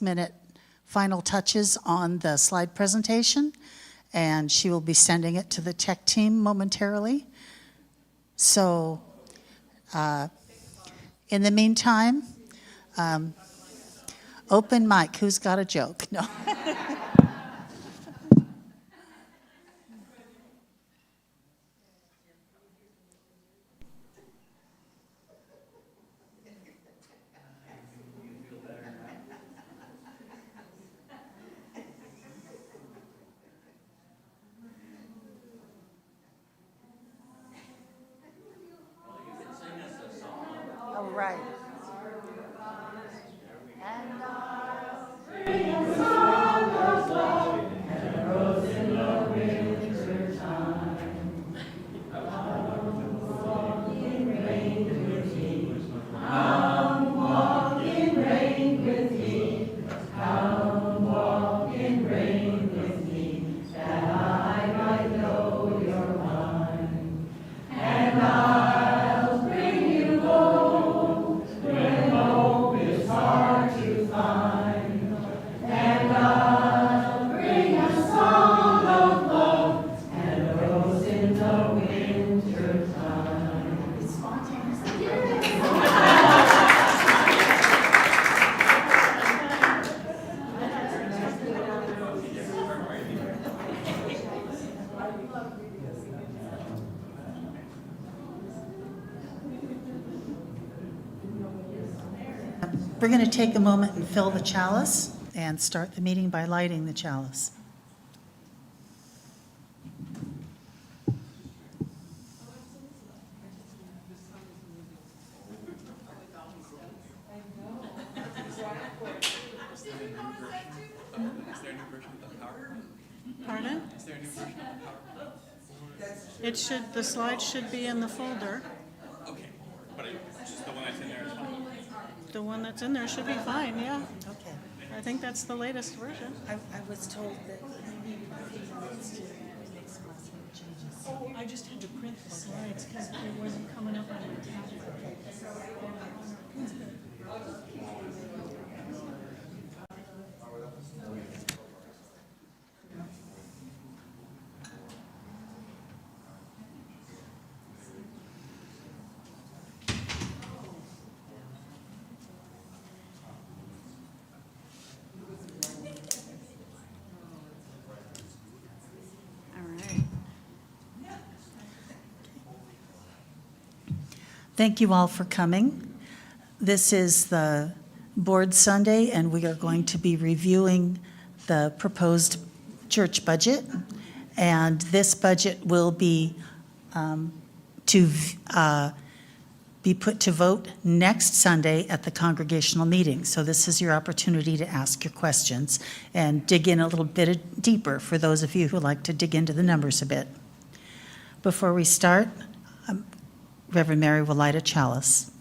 last-minute final touches on the slide presentation, and she will be sending it to the tech team momentarily. So in the meantime, open mic, who's got a joke? No. Oh, right. We're going to take a moment and fill the chalice and start the meeting by lighting the chalice. Pardon? Is there a new version of PowerPoint? It should, the slides should be in the folder. Okay, but just the one that's in there is fine. The one that's in there should be fine, yeah. Okay. I think that's the latest version. I was told that he needs to make some last-minute changes. Oh, I just had to print the slides because it wasn't coming up on my tablet. Thank you all for coming. This is the Board Sunday, and we are going to be reviewing the proposed church budget. And this budget will be be put to vote next Sunday at the congregational meeting. So this is your opportunity to ask your questions and dig in a little bit deeper for those of you who like to dig into the numbers a bit. Before we start, Reverend Mary will light a chalice.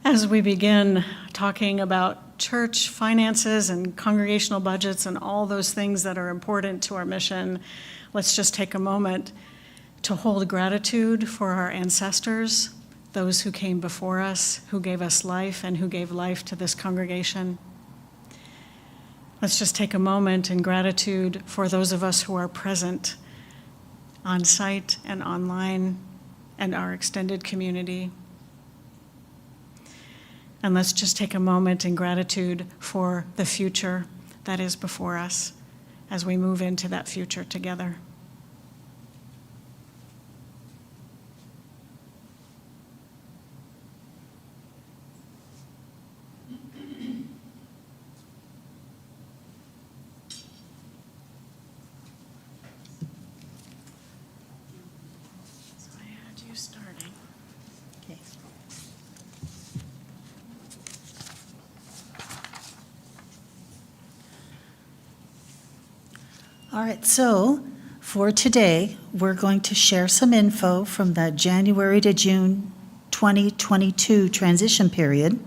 As we begin talking about church finances and congregational budgets and all those things that are important to our mission, let's just take a moment to hold gratitude for our ancestors, those who came before us, who gave us life and who gave life to this congregation. Let's just take a moment in gratitude for those of us who are present on site and online, and our extended community. And let's just take a moment in gratitude for the future that is before us as we move into that future together. Starting. Okay. All right, so for today, we're going to share some info from the January to June 2022 transition period,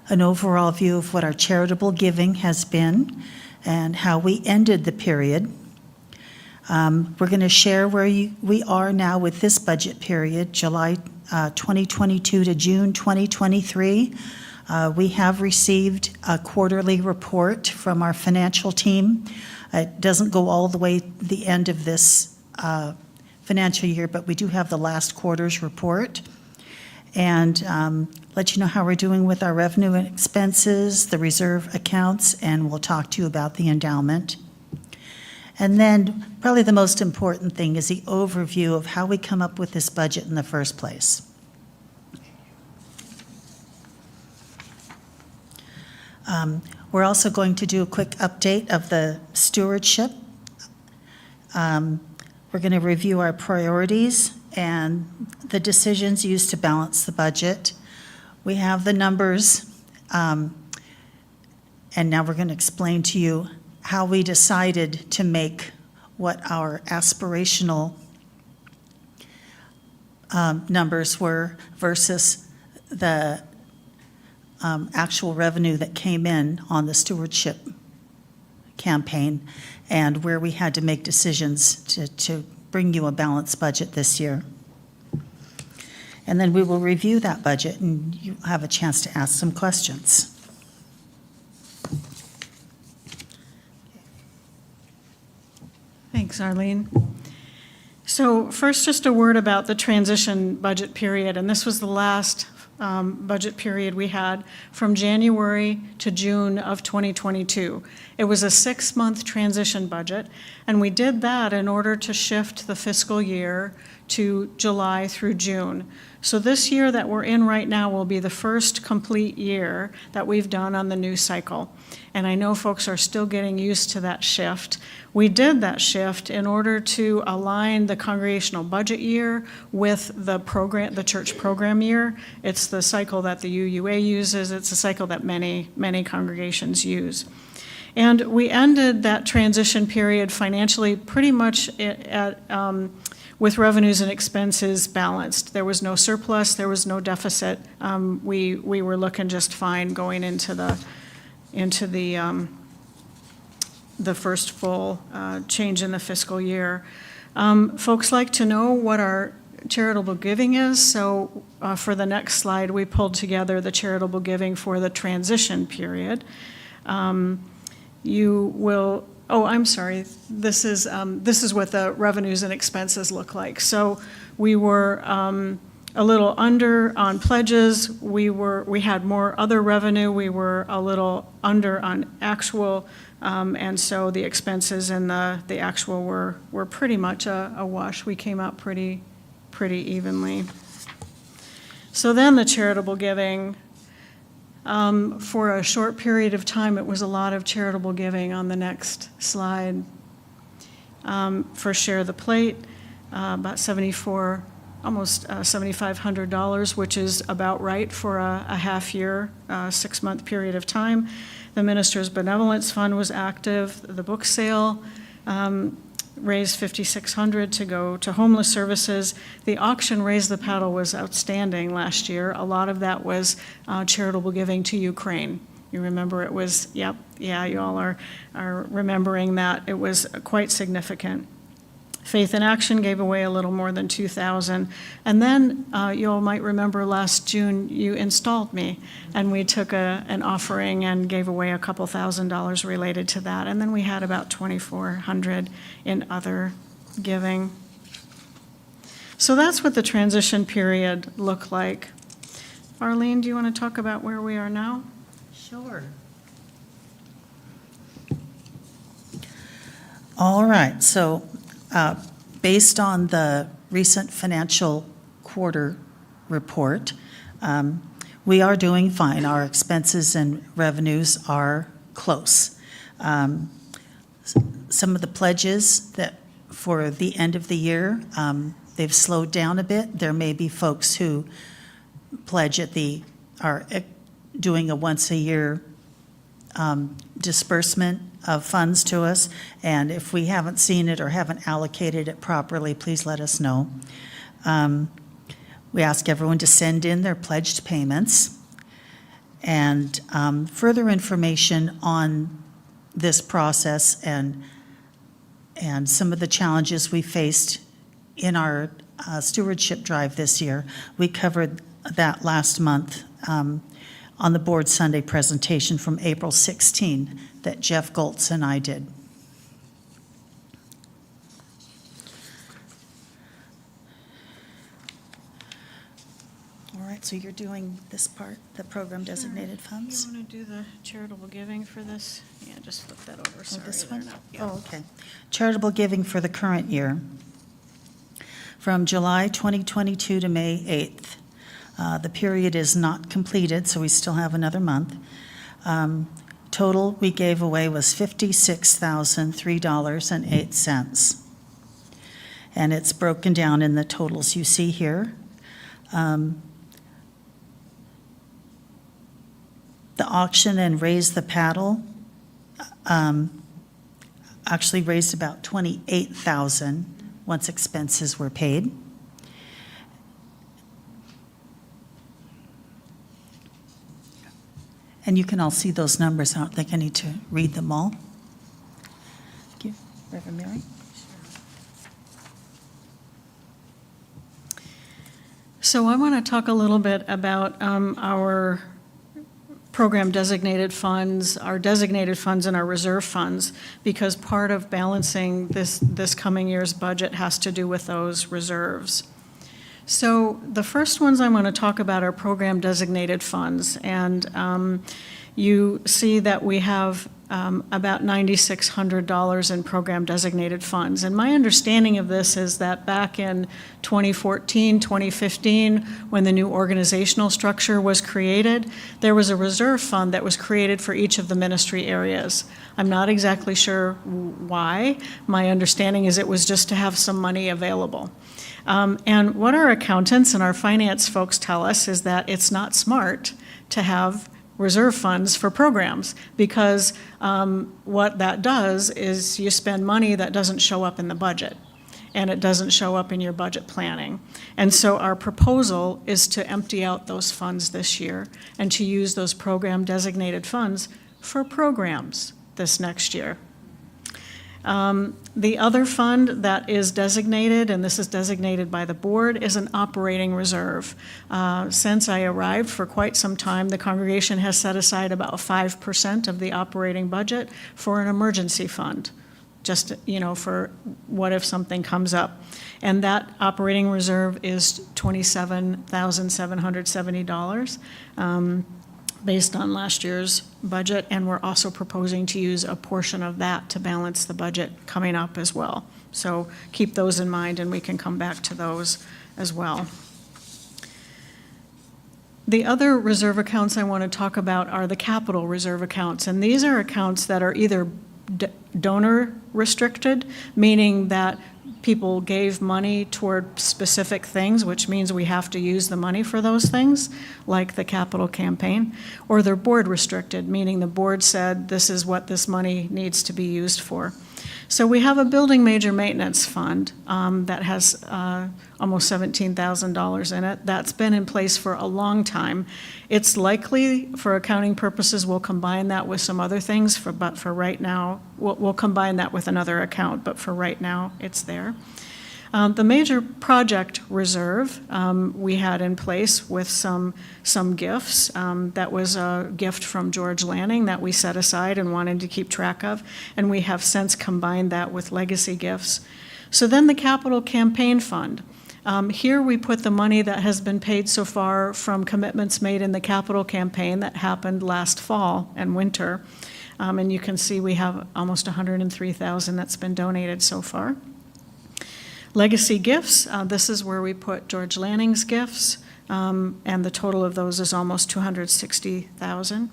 an overall view of what our charitable giving has been and how we ended the period. We're going to share where we are now with this budget period, July 2022 to June 2023. We have received a quarterly report from our financial team. It doesn't go all the way to the end of this financial year, but we do have the last quarter's report. And let you know how we're doing with our revenue and expenses, the reserve accounts, and we'll talk to you about the endowment. And then probably the most important thing is the overview of how we come up with this budget in the first place. We're also going to do a quick update of the stewardship. We're going to review our priorities and the decisions used to balance the budget. We have the numbers, and now we're going to explain to you how we decided to make what our aspirational numbers were versus the actual revenue that came in on the stewardship campaign, and where we had to make decisions to bring you a balanced budget this year. And then we will review that budget and you have a chance to ask some questions. Thanks, Arlene. So first, just a word about the transition budget period, and this was the last budget period we had from January to June of 2022. It was a 6-month transition budget, and we did that in order to shift the fiscal year to July through June. So this year that we're in right now will be the first complete year that we've done on the new cycle. And I know folks are still getting used to that shift. We did that shift in order to align the congregational budget year with the program, the church program year. It's the cycle that the UUA uses. It's a cycle that many congregations use. And we ended that transition period financially pretty much with revenues and expenses balanced. There was no surplus, there was no deficit. We were looking just fine going into the first full change in the fiscal year. Folks like to know what our charitable giving is, so for the next slide, we pulled together the charitable giving for the transition period. You will, oh, I'm sorry, this is what the revenues and expenses look like. So we were a little under on pledges, we had more other revenue, we were a little under on actual, and so the expenses and the actual were pretty much a wash. We came out pretty evenly. So then the charitable giving, for a short period of time, it was a lot of charitable giving. On the next slide. For Share the Plate, about almost $7,500, which is about right for a half year, 6-month period of time. The Minister's Benevolence Fund was active. The book sale raised $5,600 to go to homeless services. The auction Raise the Paddle was outstanding last year. A lot of that was charitable giving to Ukraine. You remember it was, you all are remembering that. It was quite significant. Faith in Action gave away a little more than $2,000. And then you all might remember last June you installed me, and we took an offering and gave away a couple $1,000s related to that. And then we had about $2,400 in other giving. So that's what the transition period looked like. Arlene, do you want to talk about where we are now? Sure. All right, so based on the recent financial quarter report, we are doing fine. Our expenses and revenues are close. Some of the pledges that for the end of the year, they've slowed down a bit. There may be folks who pledge are doing a once-a-year disbursement of funds to us, and if we haven't seen it or haven't allocated it properly, please let us know. We ask everyone to send in their pledged payments, and further information on this process and some of the challenges we faced in our stewardship drive this year. We covered that last month on the board Sunday presentation from April 16 that Jeff Goltz and I did. All right, so you're doing this part, the program designated funds? You want to do the charitable giving for this? Yeah, just flip that over, Oh, sorry. this they're one? not- yeah. Oh, okay. Charitable giving for the current year, from July 2022 to May 8th. The period is not completed, so we still have another month. Total we gave away was $56,003.08. And it's broken down in the totals you see here. The auction and Raise the Paddle actually raised about $28,000 once expenses were paid. And you can all see those numbers. I don't think I need to read them all. Thank you. Reverend Mary? So I want to talk a little bit about our program designated funds, our designated funds and our reserve funds, because part of balancing this coming year's budget has to do with those reserves. So the first ones I'm going to talk about are program designated funds, and you see that we have about $9,600 in program designated funds. And my understanding of this is that back in 2014, 2015, when the new organizational structure was created, there was a reserve fund that was created for each of the ministry areas. I'm not exactly sure why. My understanding is it was just to have some money available. And what our accountants and our finance folks tell us is that it's not smart to have reserve funds for programs, because what that does is you spend money that doesn't show up in the budget, and it doesn't show up in your budget planning. And so our proposal is to empty out those funds this year and to use those program designated funds for programs this next year. The other fund that is designated, and this is designated by the board, is an operating reserve. Since I arrived, for quite some time, the congregation has set aside about 5% of the operating budget for an emergency fund, just, for what if something comes up. And that operating reserve is $27,770. Based on last year's budget, and we're also proposing to use a portion of that to balance the budget coming up as well. So keep those in mind, and we can come back to those as well. The other reserve accounts I want to talk about are the capital reserve accounts, and these are accounts that are either donor restricted, meaning that people gave money toward specific things, which means we have to use the money for those things, like the capital campaign, or they're board restricted, meaning the board said this is what this money needs to be used for. So we have a building major maintenance fund that has almost $17,000 in it. That's been in place for a long time. It's likely, for accounting purposes, we'll combine that with some other things, but for right now, we'll combine that with another account, but for right now, it's there. The major project reserve we had in place with some gifts. That was a gift from George Lanning that we set aside and wanted to keep track of, and we have since combined that with legacy gifts. So then the capital campaign fund. Here we put the money that has been paid so far from commitments made in the capital campaign that happened last fall and winter. And you can see we have almost $103,000 that's been donated so far. Legacy gifts, this is where we put George Lanning's gifts, and the total of those is almost $260,000.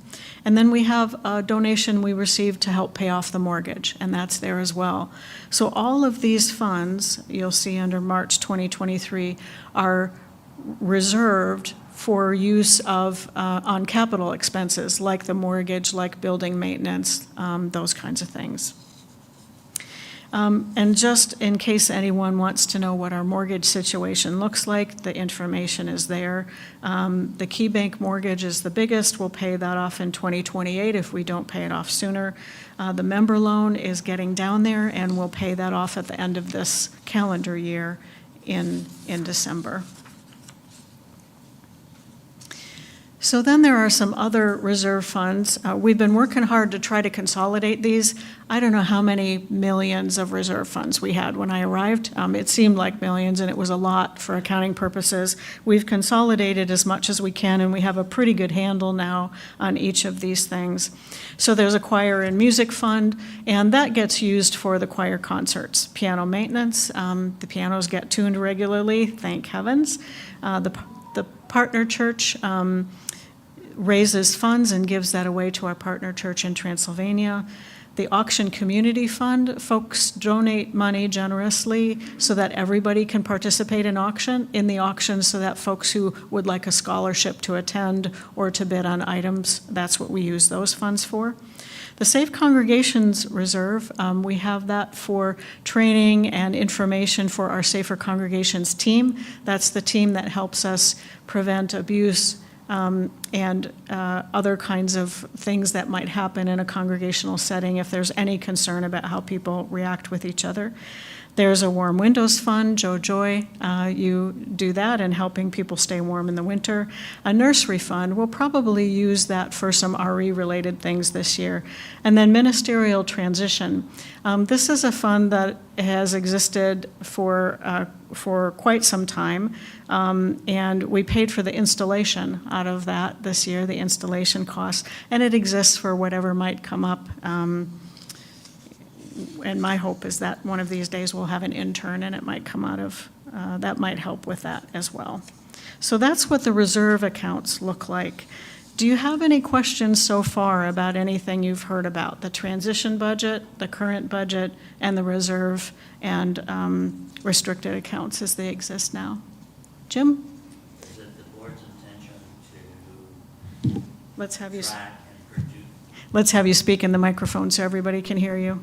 And then we have a donation we received to help pay off the mortgage, and that's there as well. So all of these funds, you'll see under March 2023, are reserved for use of on capital expenses, like the mortgage, like building maintenance, those kinds of things. And just in case anyone wants to know what our mortgage situation looks like, the information is there. The Key Bank mortgage is the biggest. We'll pay that off in 2028 if we don't pay it off sooner. The member loan is getting down there, and we'll pay that off at the end of this calendar year in December. So then there are some other reserve funds. We've been working hard to try to consolidate these. I don't know how many millions of reserve funds we had when I arrived. It seemed like millions, and it was a lot for accounting purposes. We've consolidated as much as we can, and we have a pretty good handle now on each of these things. So there's a choir and music fund, and that gets used for the choir concerts. Piano maintenance, the pianos get tuned regularly, thank heavens. The partner church raises funds and gives that away to our partner church in Transylvania. The auction community fund, folks donate money generously so that everybody can participate in the auction, so that folks who would like a scholarship to attend or to bid on items, that's what we use those funds for. The Safe Congregations Reserve, we have that for training and information for our Safer Congregations team. That's the team that helps us prevent abuse and other kinds of things that might happen in a congregational setting if there's any concern about how people react with each other. There's a Warm Windows Fund, Joe Joy, you do that in helping people stay warm in the winter. A nursery fund, we'll probably use that for some RE-related things this year. And then ministerial transition. This is a fund that has existed for quite some time, and we paid for the installation out of that this year, the installation costs, and it exists for whatever might come up. And my hope is that one of these days we'll have an intern and it might come out of, that might help with that as well. So that's what the reserve accounts look like. Do you have any questions so far about anything you've heard about? The transition budget, the current budget, and the reserve and restricted accounts as they exist now? Jim? Is it the board's intention to Let's have you, track and produce? let's have you speak in the microphone so everybody can hear you.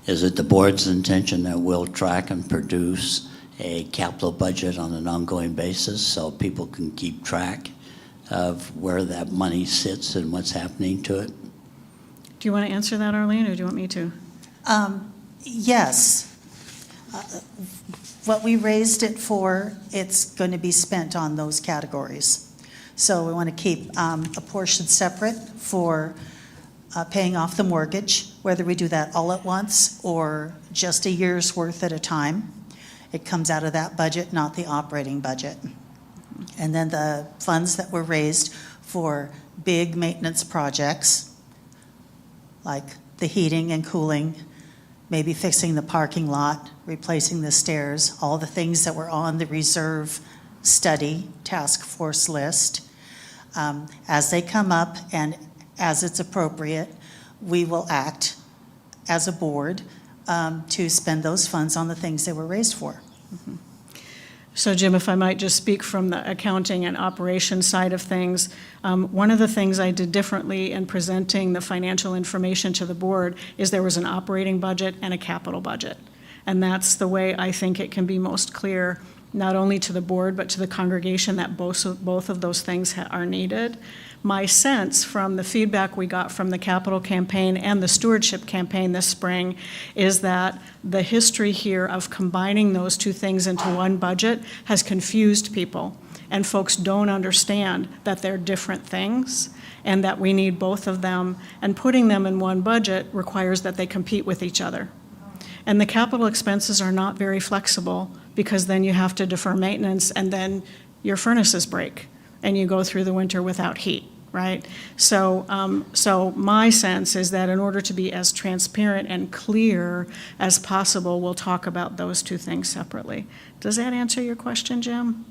Is it the board's intention that we'll track and produce a capital budget on an ongoing basis so people can keep track of where that money sits and what's happening to it? Do you want to answer that, Arlene, or do you want me to? Yes. What we raised it for, it's going to be spent on those categories. So we want to keep a portion separate for paying off the mortgage, whether we do that all at once or just a year's worth at a time. It comes out of that budget, not the operating budget. And then the funds that were raised for big maintenance projects, like the heating and cooling, maybe fixing the parking lot, replacing the stairs, all the things that were on the reserve study task force list. As they come up and as it's appropriate, we will act as a board to spend those funds on the things they were raised for. Mm-hmm. So Jim, if I might just speak from the accounting and operations side of things, one of the things I did differently in presenting the financial information to the board is there was an operating budget and a capital budget. And that's the way I think it can be most clear, not only to the board, but to the congregation, that both of those things are needed. My sense from the feedback we got from the capital campaign and the stewardship campaign this spring is that the history here of combining those two things into one budget has confused people, and folks don't understand that they're different things and that we need both of them, and putting them in one budget requires that they compete with each other. And the capital expenses are not very flexible, because then you have to defer maintenance and then your furnaces break and you go through the winter without heat, right? So my sense is that in order to be as transparent and clear as possible, we'll talk about those two things separately. Does that answer your question, Jim?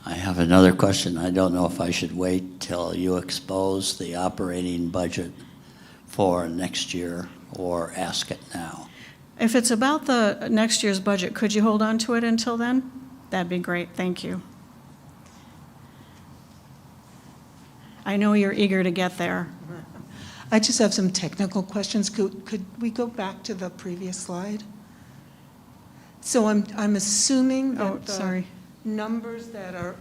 I have another question. I don't know if I should wait till you expose the operating budget for next year or ask it now. If it's about the next year's budget, could you hold on to it until then? That'd be great, thank you. I know you're eager to get there. I just have some technical questions. Could we go back to the previous slide? So I'm assuming that sorry. numbers that are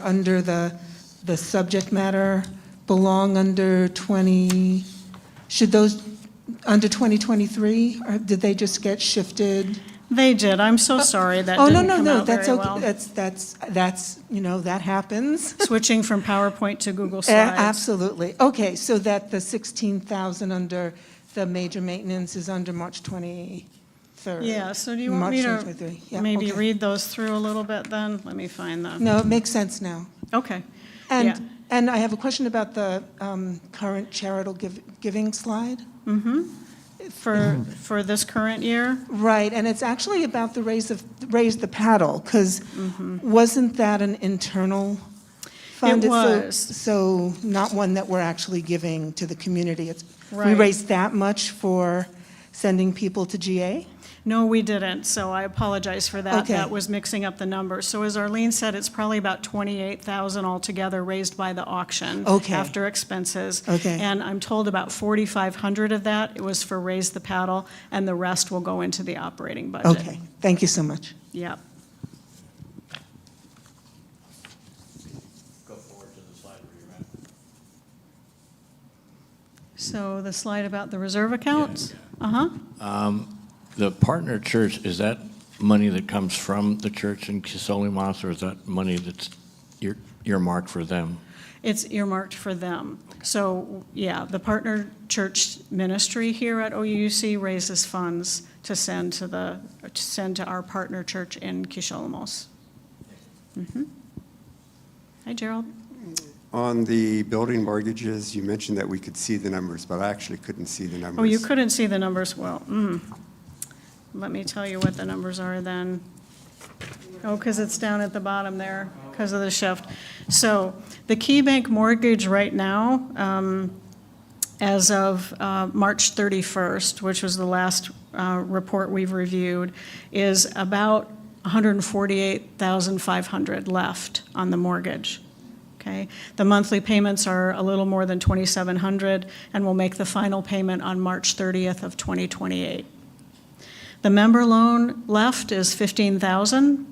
under the subject matter belong under 20. Should those under 2023, or did they just get shifted? They did. I'm so sorry that Oh, didn't no, come no, out that's very okay. well. That's, that happens. Switching from PowerPoint to Google Slides. Absolutely. Okay, so that the 16,000 under the major maintenance is under March 23rd. Yeah, so do you want me March to 2023. Yeah, maybe okay. read those through a little bit then? Let me find the, No, it makes sense now. okay. Yeah. And I have a question about the current charitable giving slide. For this current year? Right, and it's actually about the raise the paddle, because wasn't that an internal fund? It So- was. So not one that we're actually giving to the community. We Right. raised that much for sending people to GA? No, we didn't, so I apologize for that. Okay. That was mixing up the numbers. So as Arlene said, it's probably about 28,000 altogether raised by the auction. Okay. After expenses. Okay. And I'm told about 4,500 of that, it was for Raise the Paddle, and the rest will go into the operating budget. Okay, thank you so much. Yep. Go forward to the slide where you're at. So the slide about the reserve accounts? Uh-huh. The partner church, is that money that comes from the church in Kisolimas, or is that money that's earmarked for them? It's earmarked for them. So, yeah, the partner church ministry here at OUUC raises funds to send to our partner church in Kisholamos. Hi, Gerald. On the building mortgages, you mentioned that we could see the numbers, but I actually couldn't see the numbers. Oh, you couldn't see the numbers well. Let me tell you what the numbers are then. Oh, because it's down at the bottom there, because of the shift. So the Key Bank mortgage right now, as of March 31st, which was the last report we've reviewed, is about $148,500 left on the mortgage. Okay, the monthly payments are a little more than $2,700, and we'll make the final payment on March 30th of 2028. The member loan left is $15,000.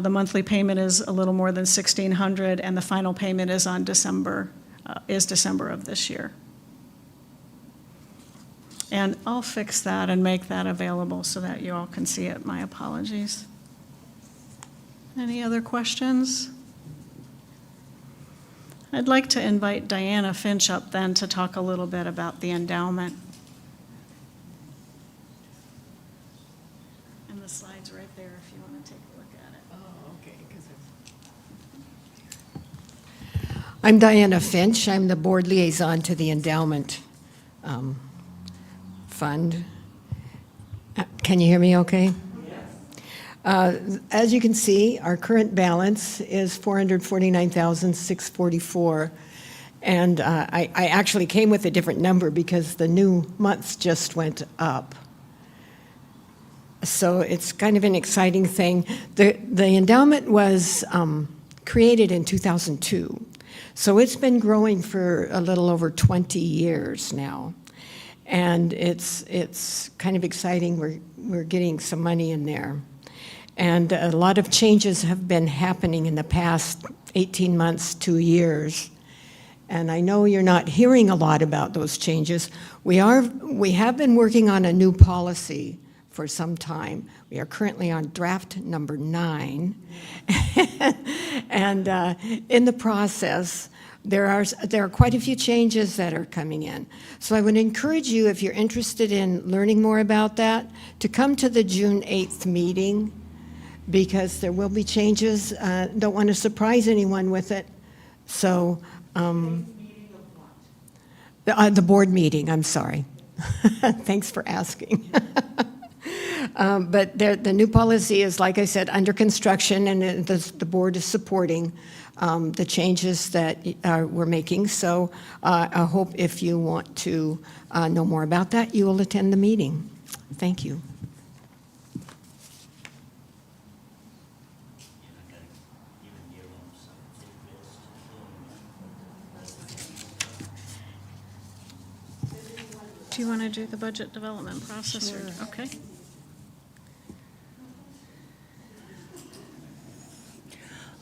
The monthly payment is a little more than $1,600, and the final payment is on December of this year. And I'll fix that and make that available so that you all can see it. My apologies. Any other questions? I'd like to invite Diana Finch up then to talk a little bit about the endowment. And the slide's right there if you want to take a look at it. Oh, okay. I'm Diana Finch. I'm the board liaison to the endowment fund. Can you hear me okay? As you can see, our current balance is $449,644. And I actually came with a different number because the new months just went up. So it's kind of an exciting thing. The endowment was created in 2002. So it's been growing for a little over 20 years now. And it's kind of exciting. We're getting some money in there. And a lot of changes have been happening in the past 18 months, 2 years. And I know you're not hearing a lot about those changes. We have been working on a new policy for some time. We are currently on draft number 9. And in the process, there are quite a few changes that are coming in. So I would encourage you, if you're interested in learning more about that, to come to the June 8th meeting, because there will be changes. Don't want to surprise anyone with it. So, the board meeting, I'm sorry. Thanks for asking. But the new policy is, like I said, under construction, and the board is supporting the changes that we're making. So I hope if you want to know more about that, you will attend the meeting. Thank you. Do you want to do the budget development process? Sure. Okay.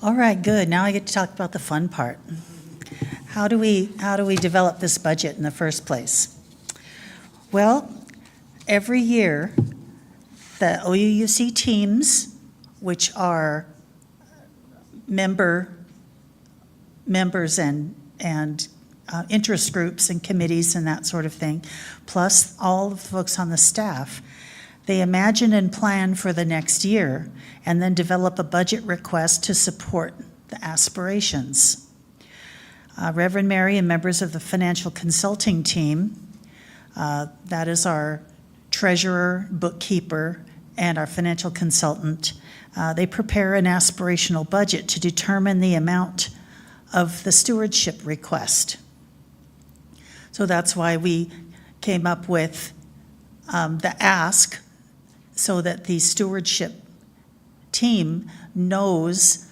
All right, good. Now I get to talk about the fun part. How do we develop this budget in the first place? Well, every year, the OUUC teams, which are members and interest groups and committees and that sort of thing, plus all the folks on the staff, they imagine and plan for the next year and then develop a budget request to support the aspirations. Reverend Mary and members of the financial consulting team, that is our treasurer, bookkeeper, and our financial consultant, they prepare an aspirational budget to determine the amount of the stewardship request. So that's why we came up with the ask, so that the stewardship team knows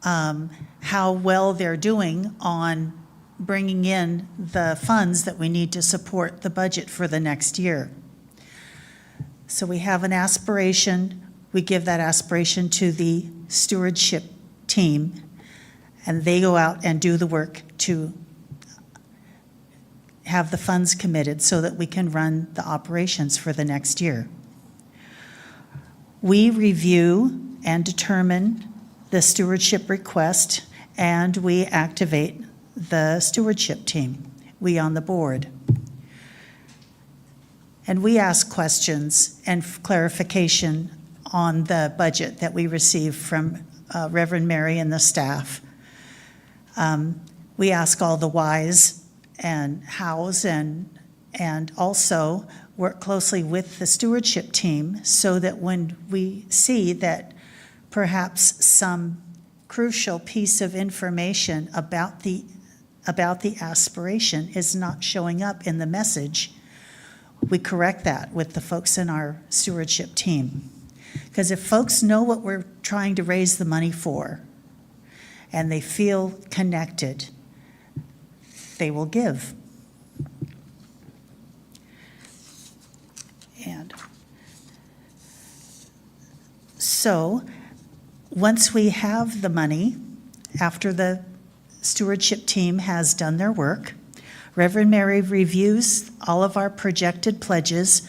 how well they're doing on bringing in the funds that we need to support the budget for the next year. So we have an aspiration, we give that aspiration to the stewardship team, and they go out and do the work to have the funds committed so that we can run the operations for the next year. We review and determine the stewardship request, and we activate the stewardship team, we on the board. And we ask questions and clarification on the budget that we receive from Reverend Mary and the staff. We ask all the whys and hows, and also work closely with the stewardship team so that when we see that perhaps some crucial piece of information about the aspiration is not showing up in the message, we correct that with the folks in our stewardship team. Because if folks know what we're trying to raise the money for and they feel connected, they will give. And so once we have the money, after the stewardship team has done their work, Reverend Mary reviews all of our projected pledges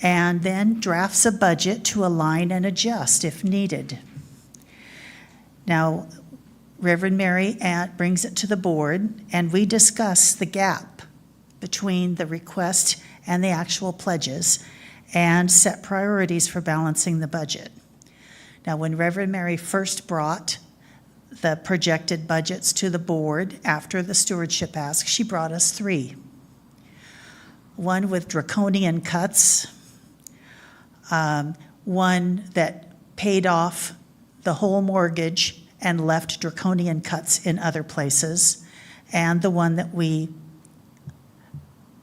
and then drafts a budget to align and adjust if needed. Now, Reverend Mary brings it to the board, and we discuss the gap between the request and the actual pledges and set priorities for balancing the budget. Now, when Reverend Mary first brought the projected budgets to the board after the stewardship ask, she brought us 3. One with draconian cuts, one that paid off the whole mortgage and left draconian cuts in other places, and the one that we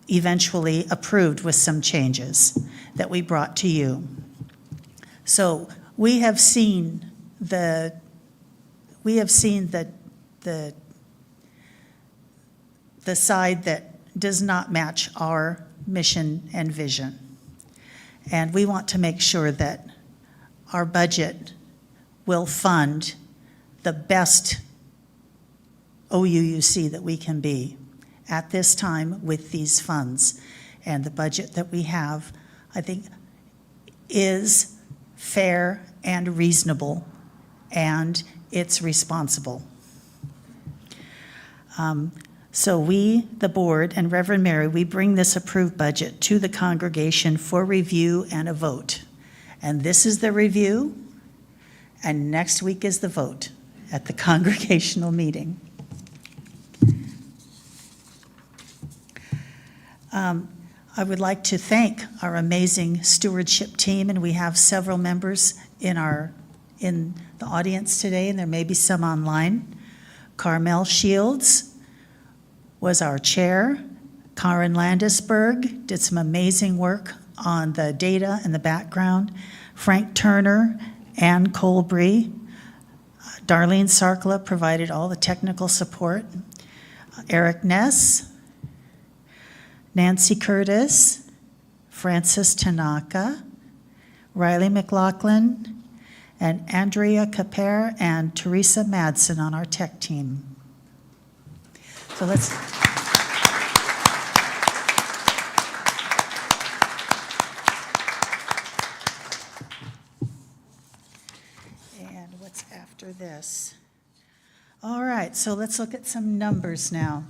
eventually approved with some changes that we brought to you. So we have seen the side that does not match our mission and vision. And we want to make sure that our budget will fund the best OUUC that we can be at this time with these funds. And the budget that we have, I think, is fair and reasonable, and it's responsible. So we, the board, and Reverend Mary, we bring this approved budget to the congregation for review and a vote. And this is the review, and next week is the vote at the congregational meeting. I would like to thank our amazing stewardship team, and we have several members in the audience today, and there may be some online. Carmel Shields was our chair. Karen Landisberg did some amazing work on the data and the background. Frank Turner, Ann Colbree, Darlene Sarkla provided all the technical support. Eric Ness, Nancy Curtis, Francis Tanaka, Riley McLaughlin, and Andrea Caper and Teresa Madsen on our tech team. So let's. Yes. All right, so let's look at some numbers now.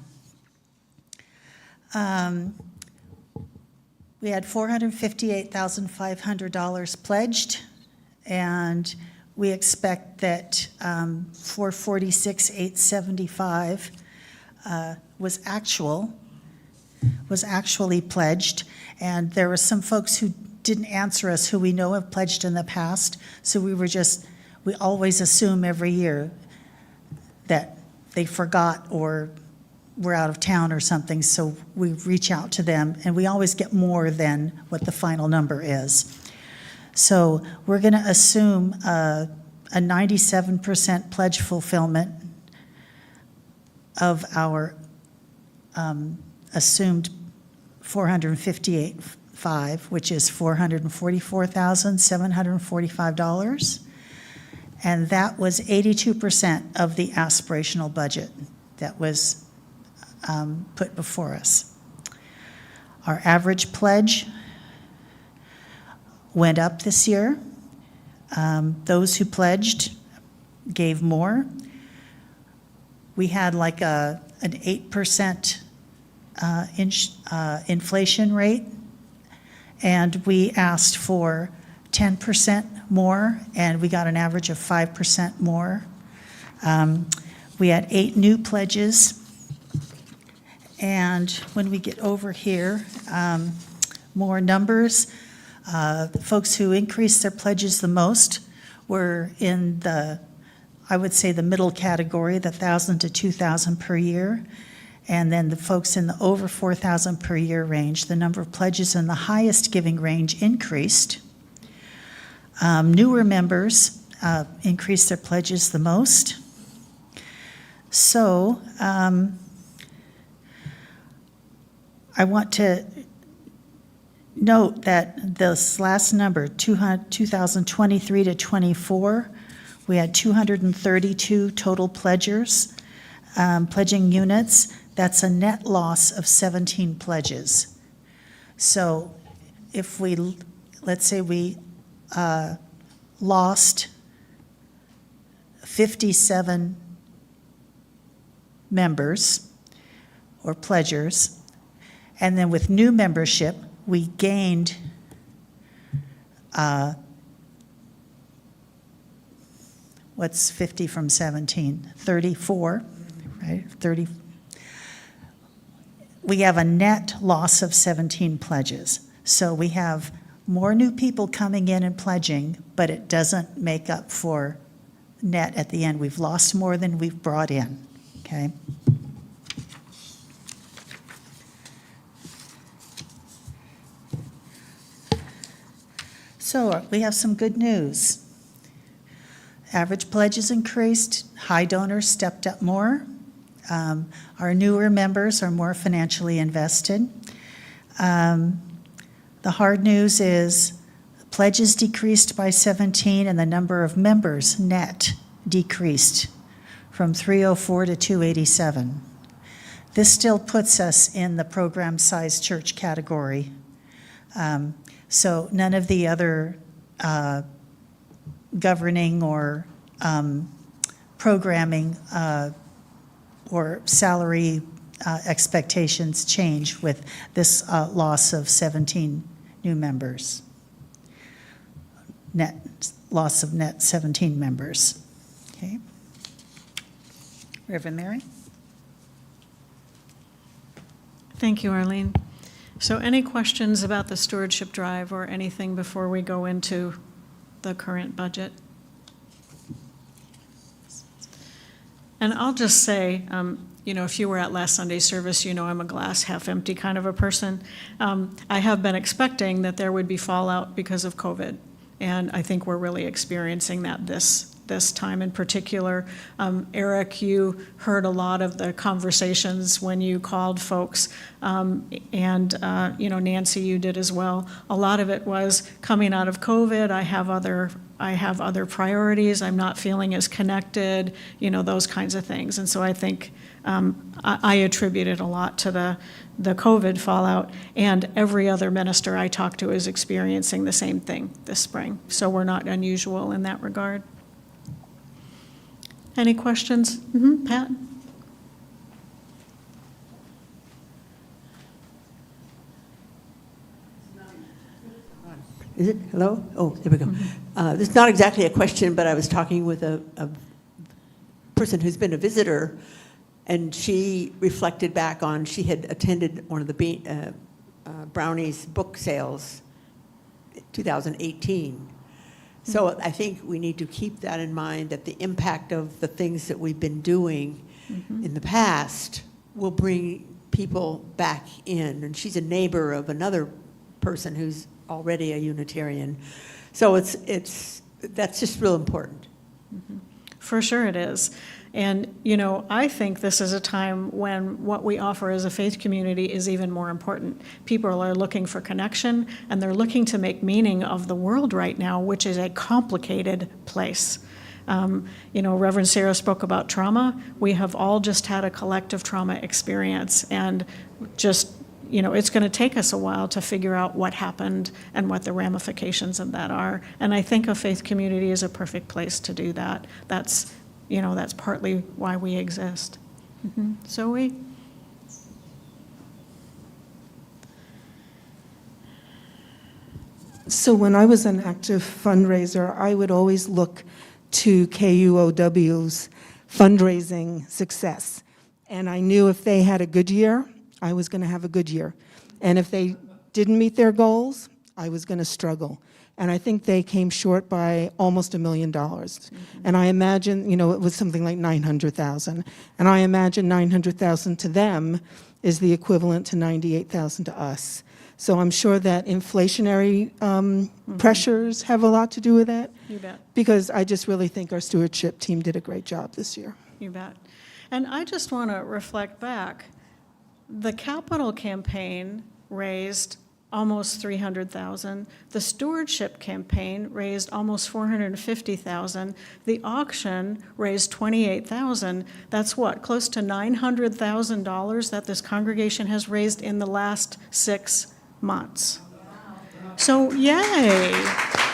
We had $458,500 pledged, and we expect that $446,875 was actually pledged, and there were some folks who didn't answer us who we know have pledged in the past, so we always assume every year that they forgot or were out of town or something, so we reach out to them, and we always get more than what the final number is. So we're going to assume a 97% pledge fulfillment of our assumed 458.5, which is $444,745. And that was 82% of the aspirational budget that was put before us. Our average pledge went up this year. Those who pledged gave more. We had like an 8% inflation rate, and we asked for 10% more, and we got an average of 5% more. We had 8 new pledges, and when we get over here, more numbers. The folks who increased their pledges the most were in I would say the middle category, the 1,000 to 2,000 per year. And then the folks in the over 4,000 per year range, the number of pledges in the highest giving range increased. Newer members increased their pledges the most. So I want to note that this last number, 2023 to 24, we had 232 total pledgers, pledging units. That's a net loss of 17 pledges. So if let's say we lost 57 members or pledgers, and then with new membership, we gained what's 50 from 17? 34, right? 30. We have a net loss of 17 pledges. So we have more new people coming in and pledging, but it doesn't make up for net at the end. We've lost more than we've brought in, okay? So we have some good news. Average pledges increased, high donors stepped up more. Our newer members are more financially invested. The hard news is pledges decreased by 17 and the number of members net decreased from 304 to 287. This still puts us in the program size church category. So none of the other governing or programming or salary expectations change with this loss of 17 new members. Loss of net 17 members. Okay. Reverend Mary? Thank you, Arlene. So any questions about the stewardship drive or anything before we go into the current budget? And I'll just say, if you were at last Sunday's service, I'm a glass half empty kind of a person. I have been expecting that there would be fallout because of COVID, and I think we're really experiencing that this time in particular. Eric, you heard a lot of the conversations when you called folks, and Nancy, you did as well. A lot of it was coming out of COVID. I have other priorities. I'm not feeling as connected. Those kinds of things. And so I think I attributed a lot to the COVID fallout, and every other minister I talked to is experiencing the same thing this spring. So we're not unusual in that regard. Any questions? Pat? Is it? Hello? Oh, there we go. This is not exactly a question, but I was talking with a person who's been a visitor, and she reflected back on, she had attended one of the Brownies book sales, 2018. So I think we need to keep that in mind, that the impact of the things that we've been doing in the past will bring people back in. And she's a neighbor of another person who's already a Unitarian. So that's just real important. For sure it is. And, you know, I think this is a time when what we offer as a faith community is even more important. People are looking for connection, and they're looking to make meaning of the world right now, which is a complicated place. You know, Reverend Sarah spoke about trauma. We have all just had a collective trauma experience, and just, you know, it's going to take us a while to figure out what happened and what the ramifications of that are. And I think a faith community is a perfect place to do that. That's, you know, that's partly why we exist. Zoe? So when I was an active fundraiser, I would always look to KUOW's fundraising success. And I knew if they had a good year, I was going to have a good year. And if they didn't meet their goals, I was going to struggle. And I think they came short by almost $1 million. And I imagine, you know, it was something like 900,000. And I imagine 900,000 to them is the equivalent to 98,000 to us. So I'm sure that inflationary pressures have a lot to do with that. You bet. Because I just really think our stewardship team did a great job this year. You bet. And I just want to reflect back. The capital campaign raised almost 300,000. The stewardship campaign raised almost 450,000. The auction raised 28,000. That's what, close to $900,000 that this congregation has raised in the last 6 months. So yay,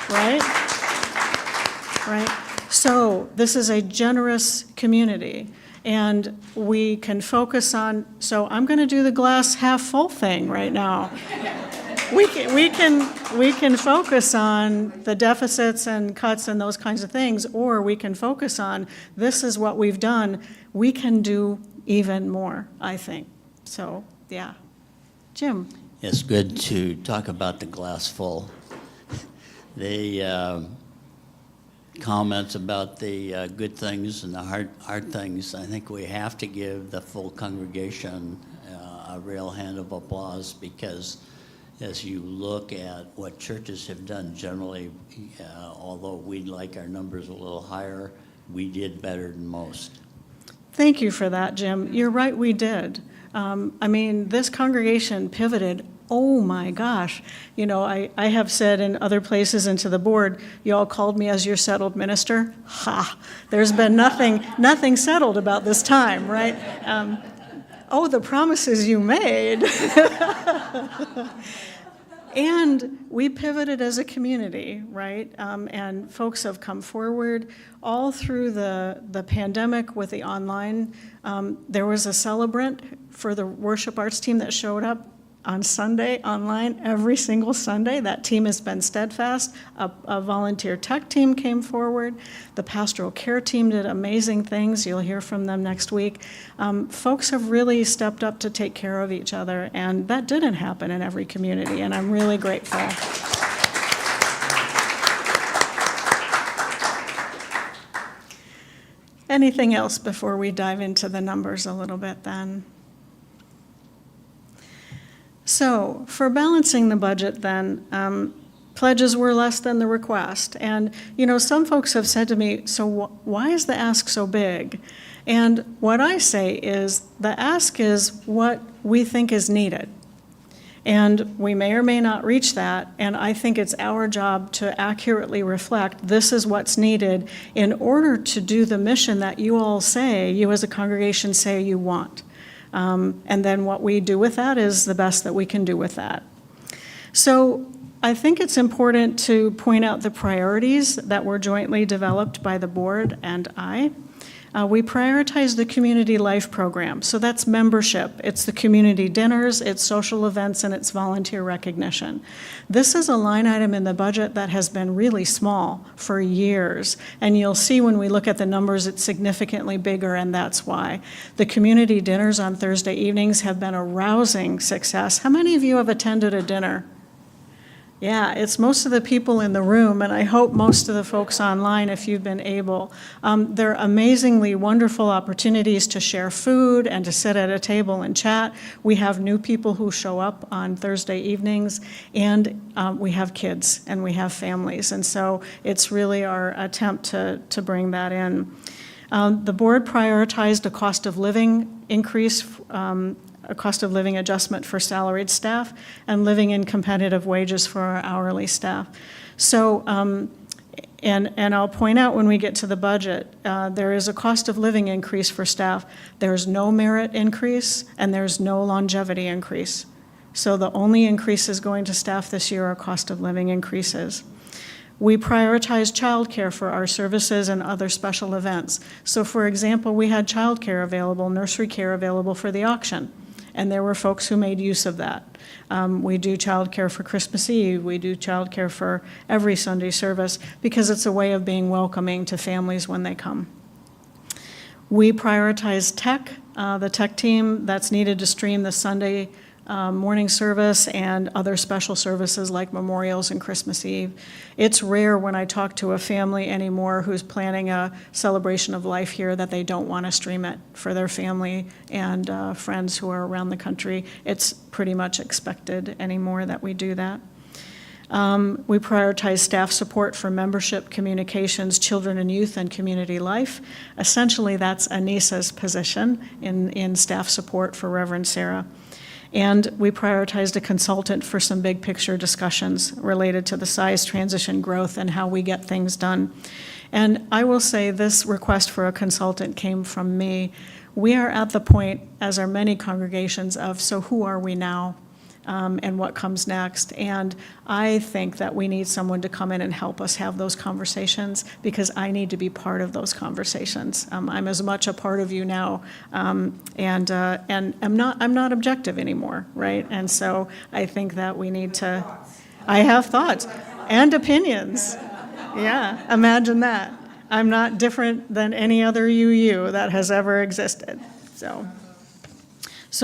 right? Right? So this is a generous community. And we can focus on, so I'm going to do the glass half full thing right now. We can focus on the deficits and cuts and those kinds of things, or we can focus on, this is what we've done. We can do even more, I think. So, yeah. Jim? It's good to talk about the glass full. The comments about the good things and the hard things, I think we have to give the full congregation a real hand of applause, because as you look at what churches have done generally, although we'd like our numbers a little higher, we did better than most. Thank you for that, Jim. You're right, we did. I mean, this congregation pivoted. Oh my gosh. You know, I have said in other places and to the board, you all called me as your settled minister. Ha! There's been nothing settled about this time, right? Oh, the promises you made. And we pivoted as a community, right? And folks have come forward all through the pandemic with the online. There was a celebrant for the worship arts team that showed up on Sunday online every single Sunday. That team has been steadfast. A volunteer tech team came forward. The pastoral care team did amazing things. You'll hear from them next week. Folks have really stepped up to take care of each other, and that didn't happen in every community, and I'm really grateful. Anything else before we dive into the numbers a little bit then? So for balancing the budget then, pledges were less than the request. And, you know, some folks have said to me, so why is the ask so big? And what I say is the ask is what we think is needed. And we may or may not reach that, and I think it's our job to accurately reflect this is what's needed in order to do the mission that you all say, you as a congregation say you want. And then what we do with that is the best that we can do with that. So I think it's important to point out the priorities that were jointly developed by the board and I. We prioritize the community life program. So that's membership. It's the community dinners, it's social events, and it's volunteer recognition. This is a line item in the budget that has been really small for years. And you'll see when we look at the numbers, it's significantly bigger, and that's why. The community dinners on Thursday evenings have been a rousing success. How many of you have attended a dinner? Yeah, it's most of the people in the room, and I hope most of the folks online if you've been able. They're amazingly wonderful opportunities to share food and to sit at a table and chat. We have new people who show up on Thursday evenings, and we have kids and we have families, and so it's really our attempt to bring that in. The board prioritized a cost of living increase, a cost of living adjustment for salaried staff, and living in competitive wages for our hourly staff. So, and I'll point out when we get to the budget, there is a cost of living increase for staff. There's no merit increase, and there's no longevity increase. So the only increases going to staff this year are cost of living increases. We prioritize childcare for our services and other special events. So for example, we had childcare available, nursery care available for the auction, and there were folks who made use of that. We do childcare for Christmas Eve. We do childcare for every Sunday service because it's a way of being welcoming to families when they come. We prioritize tech, the tech team that's needed to stream the Sunday morning service and other special services like memorials and Christmas Eve. It's rare when I talk to a family anymore who's planning a celebration of life here that they don't want to stream it for their family and friends who are around the country. It's pretty much expected anymore that we do that. We prioritize staff support for membership, communications, children and youth, and community life. Essentially, that's Anissa's position in staff support for Reverend Sarah. And we prioritized a consultant for some big picture discussions related to the size, transition, growth, and how we get things done. And I will say this request for a consultant came from me. We are at the point, as are many congregations, of so who are we now? And what comes next. And I think that we need someone to come in and help us have those conversations because I need to be part of those conversations. I'm as much a part of you now, and I'm not objective anymore, right? And so I think that we need to. I have thoughts and opinions. Yeah, imagine that. I'm not different than any other UU that has ever existed. So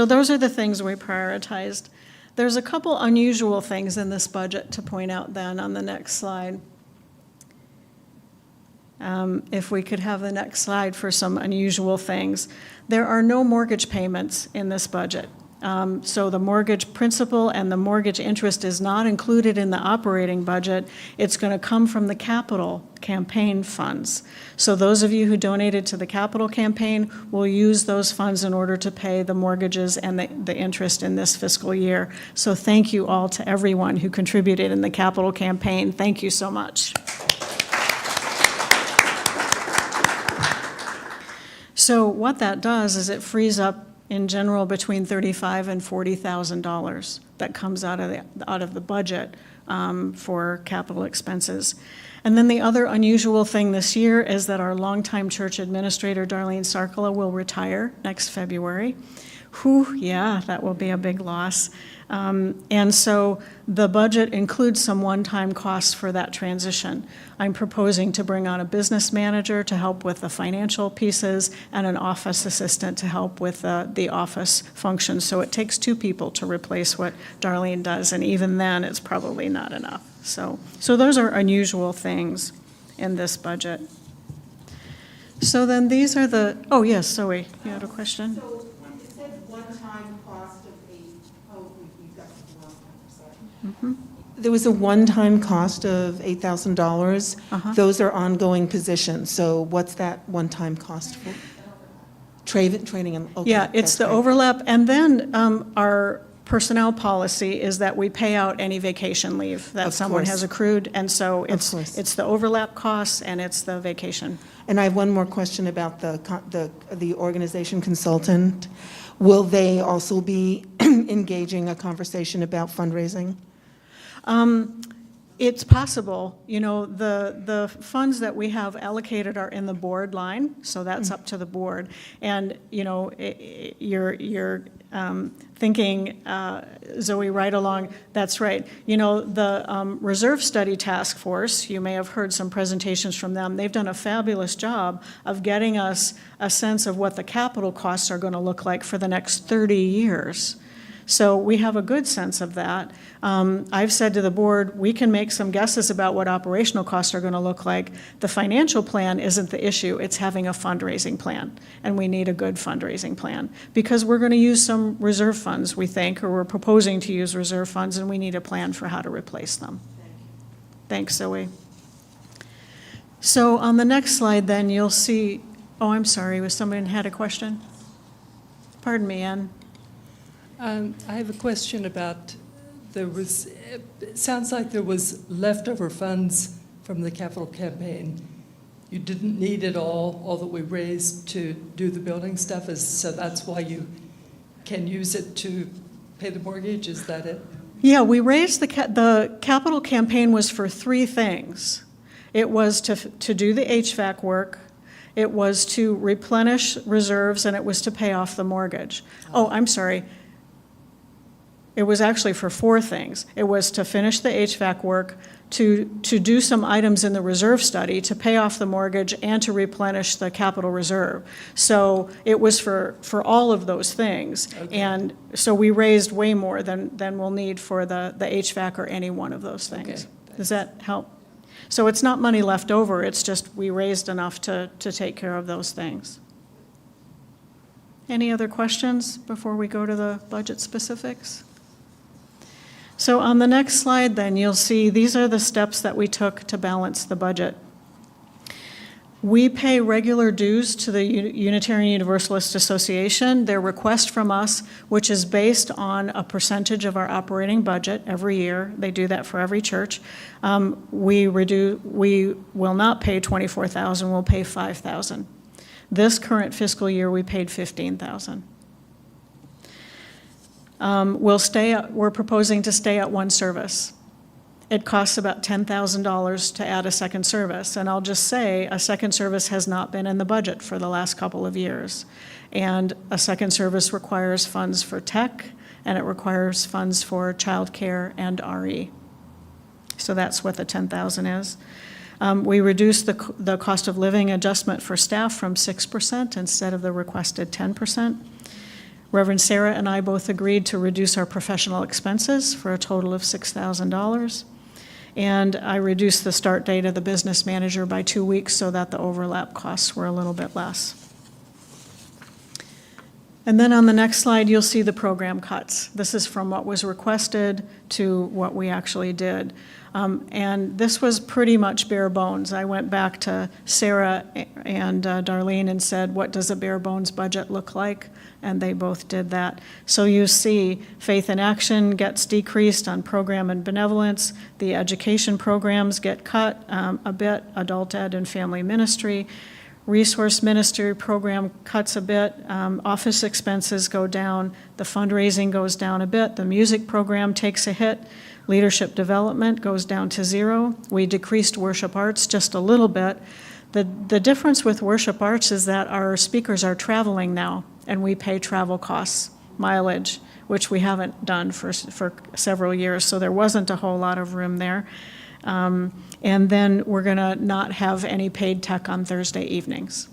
those are the things we prioritized. There's a couple unusual things in this budget to point out then on the next slide. If we could have the next slide for some unusual things. There are no mortgage payments in this budget. So the mortgage principal and the mortgage interest is not included in the operating budget. It's going to come from the capital campaign funds. So those of you who donated to the capital campaign will use those funds in order to pay the mortgages and the interest in this fiscal year. So thank you all to everyone who contributed in the capital campaign. Thank you so much. So what that does is it frees up in general between $35,000 and $40,000 that comes out of the budget for capital expenses. And then the other unusual thing this year is that our longtime church administrator, Darlene Sarkala, will retire next February. Whew, yeah, that will be a big loss. And so the budget includes some one-time costs for that transition. I'm proposing to bring on a business manager to help with the financial pieces and an office assistant to help with the office functions. So it takes two people to replace what Darlene does, and even then, it's probably not enough. So those are unusual things in this budget. So then these are the, oh yes, Zoe, you had a question? So it said one-time cost of we've got the wrong number, sorry. There was a one-time cost of $8,000. Uh-huh. Those are ongoing positions. So what's that one-time cost for? Training and, okay. Yeah, it's that's the great. overlap. And then our personnel policy is that we pay out any vacation leave that Of someone course. has accrued. And so course. it's the overlap costs and it's the vacation. And I have one more question about the organization consultant. Will they also be engaging a conversation about fundraising? It's possible, the funds that we have allocated are in the board line, so that's up to the board. And, you're thinking, Zoe, right along, that's right. The Reserve Study Task Force, you may have heard some presentations from them. They've done a fabulous job of getting us a sense of what the capital costs are going to look like for the next 30 years. So we have a good sense of that. I've said to the board, we can make some guesses about what operational costs are going to look like. The financial plan isn't the issue, it's having a fundraising plan. And we need a good fundraising plan because we're going to use some reserve funds, we think, or we're proposing to use reserve funds, and we need a plan for how to replace them. Thanks, Zoe. So on the next slide, then, you'll see, oh, I'm sorry, was somebody had a question? Pardon me, Ann. I have a question about it sounds like there was leftover funds from the capital campaign. You didn't need it all that we raised to do the building stuff, so that's why you can use it to pay the mortgage, is that it? Yeah, we raised the capital campaign was for three things. It was to do the HVAC work, it was to replenish reserves, and it was to pay off the mortgage. Oh, I'm sorry. It was actually for four things. It was to finish the HVAC work, to do some items in the reserve study, to pay off the mortgage, and to replenish the capital reserve. So it was for all of those things. Okay. And so we raised way more than we'll need for the HVAC or any one of those things. Okay. Does that help? So it's not money left over, it's just we raised enough to take care of those things. Any other questions before we go to the budget specifics? So on the next slide, then, you'll see these are the steps that we took to balance the budget. We pay regular dues to the Unitarian Universalist Association, their request from us, which is based on a percentage of our operating budget every year. They do that for every church. We will not pay $24,000, we'll pay $5,000. This current fiscal year, we paid $15,000. We're proposing to stay at one service. It costs about $10,000 to add a second service. And I'll just say a second service has not been in the budget for the last couple of years. And a second service requires funds for tech, and it requires funds for childcare and RE. So that's what the $10,000 is. We reduced the cost of living adjustment for staff from 6% instead of the requested 10%. Reverend Sarah and I both agreed to reduce our professional expenses for a total of $6,000. And I reduced the start date of the business manager by 2 weeks so that the overlap costs were a little bit less. And then on the next slide, you'll see the program cuts. This is from what was requested to what we actually did. And this was pretty much bare bones. I went back to Sarah and Darlene and said, what does a bare bones budget look like? And they both did that. So you see Faith in Action gets decreased on program and benevolence. The education programs get cut a bit, adult ed and family ministry. Resource ministry program cuts a bit. Office expenses go down. The fundraising goes down a bit. The music program takes a hit. Leadership development goes down to 0. We decreased worship arts just a little bit. The difference with worship arts is that our speakers are traveling now, and we pay travel costs, mileage, which we haven't done for several years, so there wasn't a whole lot of room there. And then we're going to not have any paid tech on Thursday evenings.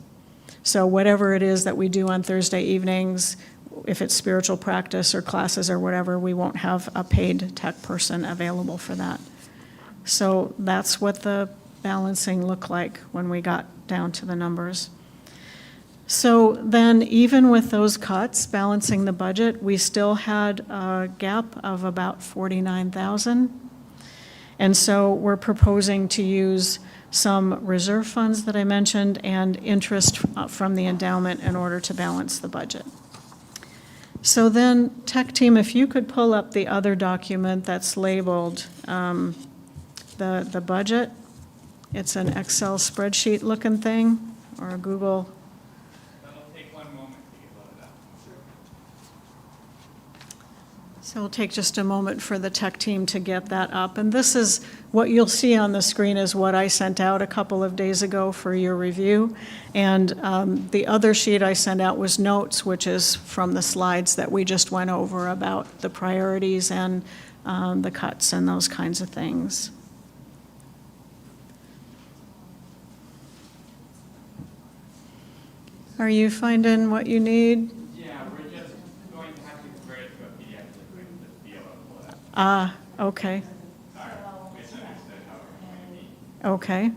So whatever it is that we do on Thursday evenings, if it's spiritual practice or classes or whatever, we won't have a paid tech person available for that. So that's what the balancing looked like when we got down to the numbers. So then, even with those cuts, balancing the budget, we still had a gap of about $49,000. And so we're proposing to use some reserve funds that I mentioned and interest from the endowment in order to balance the budget. So then, tech team, if you could pull up the other document that's labeled the budget. It's an Excel spreadsheet looking thing, or a Google. That'll take one moment to get loaded up. So we'll take just a moment for the tech team to get that up. And this is, what you'll see on the screen is what I sent out a couple of days ago for your review. And the other sheet I sent out was notes, which is from the slides that we just went over about the priorities and the cuts and those kinds of things. Are you finding what you need? Yeah, we're just going to have to convert it to a PDF to bring the deal up for that. Okay, Sorry, misunderstood how it's going to be. okay.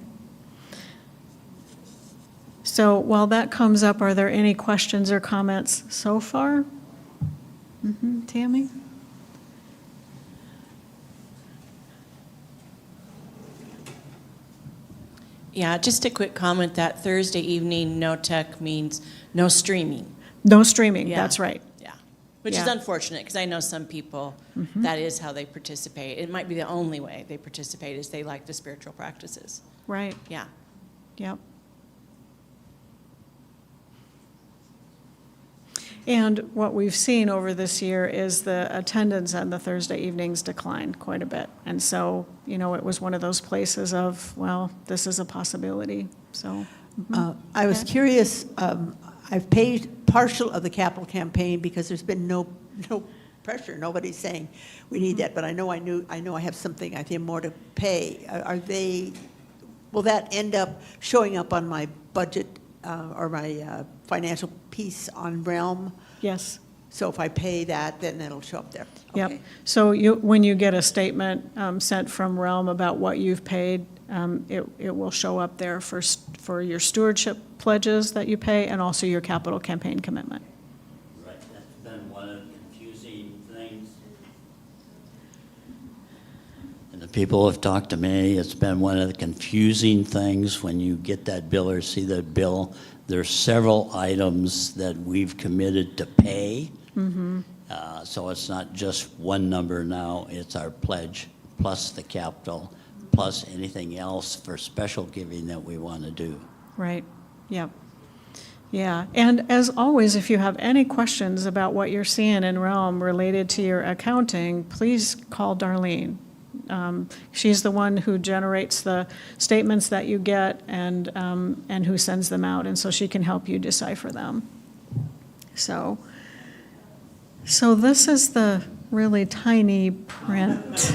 So while that comes up, are there any questions or comments so far? Tammy? Yeah, just a quick comment that Thursday evening, no tech means no streaming. No streaming, Yeah. that's right. Yeah, which is Yeah. unfortunate because I know some people, that is how they participate. It might be the only way they participate is they like the spiritual practices. Right, Yeah. yep. And what we've seen over this year is the attendance on the Thursday evenings declined quite a bit. And so, it was one of those places of, well, this is a possibility, so. I was curious, I've paid partial of the capital campaign because there's been no pressure. Nobody's saying we need that, but I know I have something, I think, more to pay. Will that end up showing up on my budget or my financial piece on Realm? Yes. So if I pay that, then it'll show up there? Yep. Okay. So when you get a statement sent from Realm about what you've paid, it will show up there for your stewardship pledges that you pay and also your capital campaign commitment. Right, that's been one of the confusing things. And the people have talked to me, it's been one of the confusing things when you get that bill or see that bill. There's several items that we've committed to pay. So it's not just one number now, it's our pledge plus the capital, plus anything else for special giving that we want to do. Right, yep. Yeah, and as always, if you have any questions about what you're seeing in Realm related to your accounting, please call Darlene. She's the one who generates the statements that you get and who sends them out, and so she can help you decipher them. So this is the really tiny print.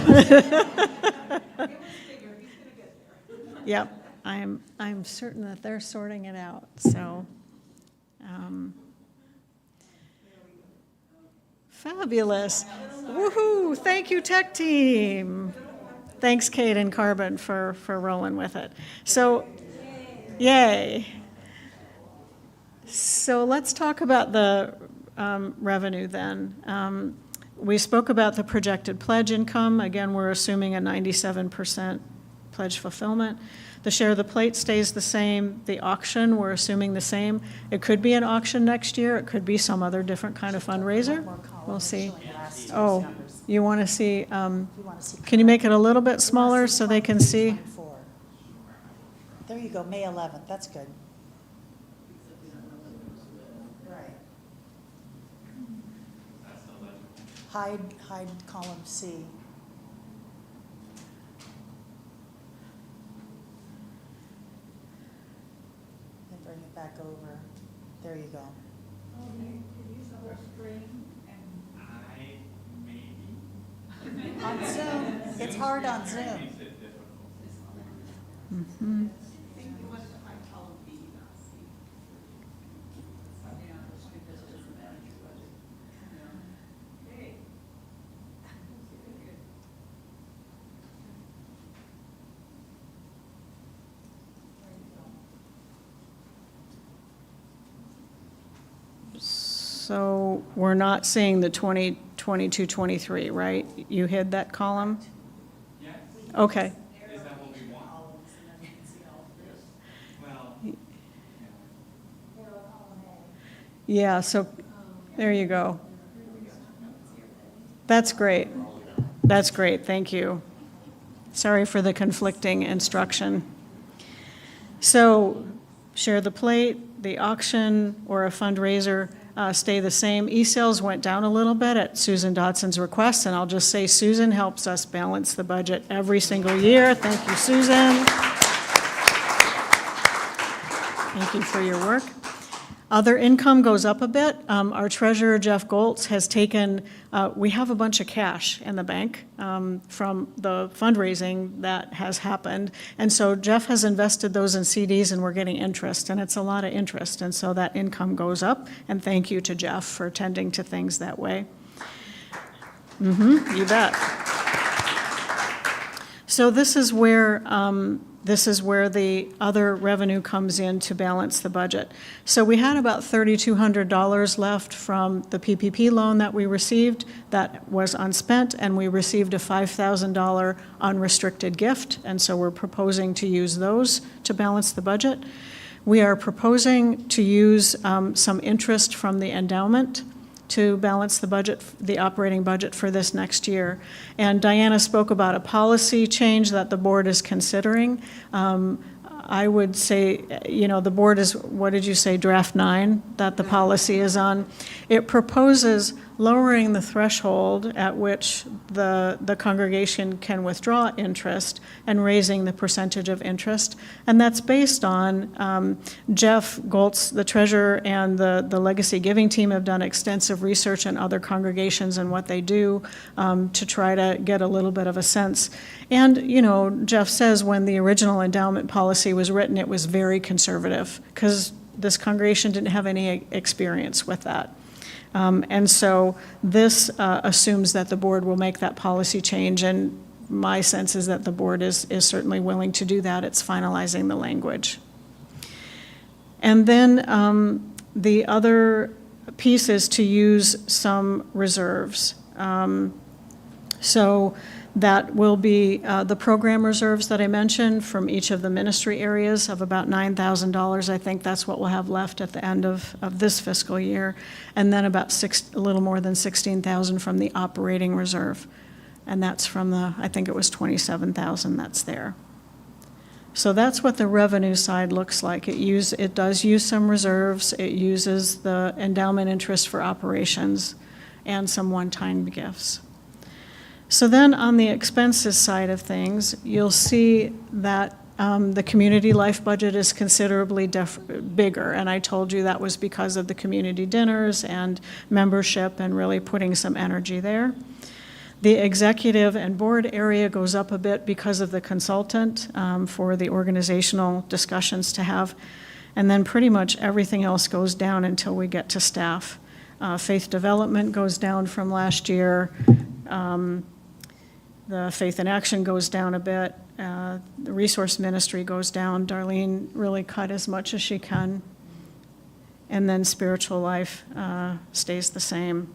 Yep, I'm certain that they're sorting it out, so. Fabulous. Woohoo, thank you, tech team. Thanks, Kate and Carbon, for rolling with it. So, yay. So let's talk about the revenue then. We spoke about the projected pledge income. Again, we're assuming a 97% pledge fulfillment. The share of the plate stays the same. The auction, we're assuming the same. It could be an auction next year. It could be some other different kind of fundraiser. We'll see. Oh, you want to see, can you make it a little bit smaller so they can see? There you go, May 11th, that's good. Right. Hide column C. Then bring it back over. There you go. On Zoom, it's hard on Zoom. So we're not seeing the 2022, 23, right? You hid that column? Yes. Okay. Is that what we want? Well, Yeah, so there you go. That's great. That's great, thank you. Sorry for the conflicting instruction. So share the plate, the auction, or a fundraiser. stay the same. E-sales went down a little bit at Susan Dotson's request, and I'll just say Susan helps us balance the budget every single year. Thank you, Susan. Thank you for your work. Other income goes up a bit. Our treasurer, Jeff Goltz, has taken, we have a bunch of cash in the bank from the fundraising that has happened. And so Jeff has invested those in CDs and we're getting interest, and it's a lot of interest. And so that income goes up. And thank you to Jeff for tending to things that way. You bet. So this is where the other revenue comes in to balance the budget. So we had about $3,200 left from the PPP loan that we received that was unspent, and we received a $5,000 unrestricted gift, and so we're proposing to use those to balance the budget. We are proposing to use some interest from the endowment to balance the budget, the operating budget for this next year. And Diana spoke about a policy change that the board is considering. I would say, the board is, what did you say, draft 9 that the policy is on? It proposes lowering the threshold at which the congregation can withdraw interest and raising the percentage of interest. And that's based on Jeff Goltz, the treasurer, and the legacy giving team have done extensive research on other congregations and what they do to try to get a little bit of a sense. And, Jeff says when the original endowment policy was written, it was very conservative because this congregation didn't have any experience with that. And so this assumes that the board will make that policy change, and my sense is that the board is certainly willing to do that. It's finalizing the language. And then the other piece is to use some reserves. So that will be the program reserves that I mentioned from each of the ministry areas of about $9,000. I think that's what we'll have left at the end of this fiscal year. And then about a little more than $16,000 from the operating reserve. And that's from I think it was $27,000 that's there. So that's what the revenue side looks like. It does use some reserves. It uses the endowment interest for operations and some one-time gifts. So then on the expenses side of things, you'll see that the community life budget is considerably bigger. And I told you that was because of the community dinners and membership and really putting some energy there. The executive and board area goes up a bit because of the consultant for the organizational discussions to have. And then pretty much everything else goes down until we get to staff. Faith development goes down from last year. The Faith in Action goes down a bit. The resource ministry goes down. Darlene really cut as much as she can. And then spiritual life stays the same.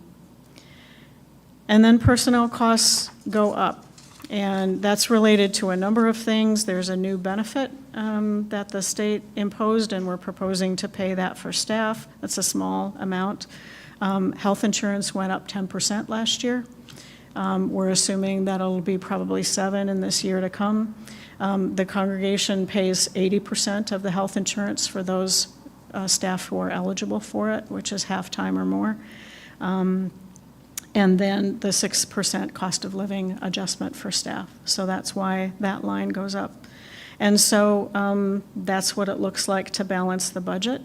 And then personnel costs go up. And that's related to a number of things. There's a new benefit that the state imposed, and we're proposing to pay that for staff. That's a small amount. Health insurance went up 10% last year. We're assuming that it'll be probably 7% in this year to come. The congregation pays 80% of the health insurance for those staff who are eligible for it, which is half-time or more. And then the 6% cost of living adjustment for staff. So that's why that line goes up. And so that's what it looks like to balance the budget.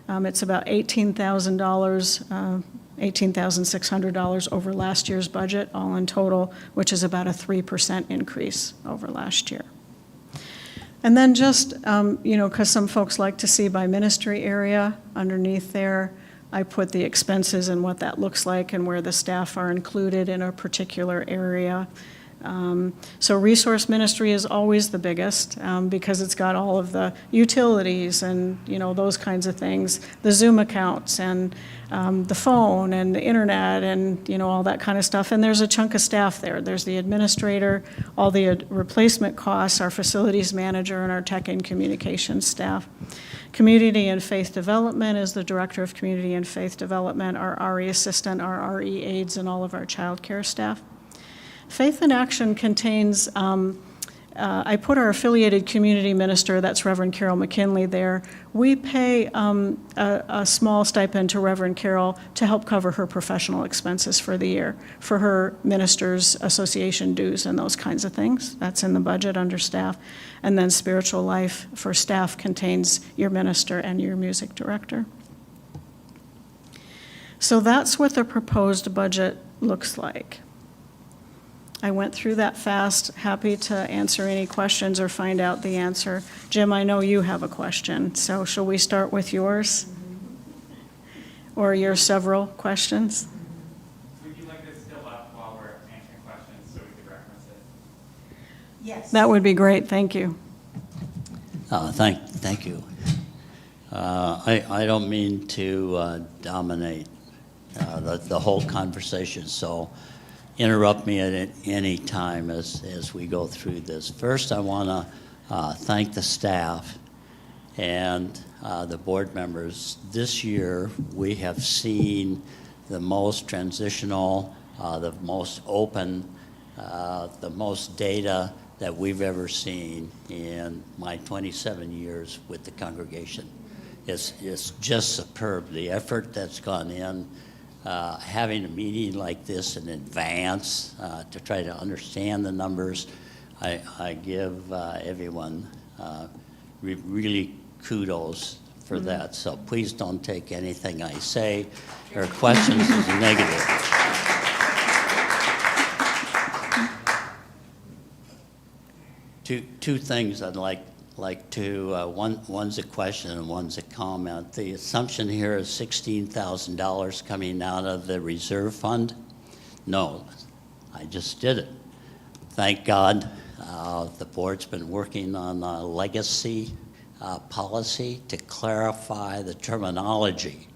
It's about $18,000, $18,600 over last year's budget, all in total, which is about a 3% increase over last year. And then just, because some folks like to see by ministry area, underneath there, I put the expenses and what that looks like and where the staff are included in a particular area. So resource ministry is always the biggest because it's got all of the utilities and, those kinds of things, the Zoom accounts and the phone and the internet and, all that kind of stuff. And there's a chunk of staff there. There's the administrator, all the replacement costs, our facilities manager, and our tech and communications staff. Community and Faith Development is the director of Community and Faith Development, our RE assistant, our RE aides, and all of our child care staff. Faith in Action contains I put our affiliated community minister, that's Reverend Carol McKinley there. We pay a small stipend to Reverend Carol to help cover her professional expenses for the year, for her ministers' association dues and those kinds of things. That's in the budget under staff. And then spiritual life for staff contains your minister and your music director. So that's what the proposed budget looks like. I went through that fast, happy to answer any questions or find out the answer. Jim, I know you have a question, so shall we start with yours? Or your several questions? Would you like this still up while we're answering questions so we could reference it? Yes. That would be great, thank you. Thank you. I don't mean to dominate the whole conversation, so interrupt me at any time as we go through this. First, I want to thank the staff and the board members. This year, we have seen the most transitional, the most open, the most data that we've ever seen in my 27 years with the congregation. It's just superb, the effort that's gone in. Having a meeting like this in advance to try to understand the numbers, I give everyone really kudos for that. So please don't take anything I say or questions as negative. Two things I'd like to, one's a question and one's a comment. The assumption here is $16,000 coming out of the reserve fund. No, I just did it. Thank God the board's been working on a legacy policy to clarify the terminology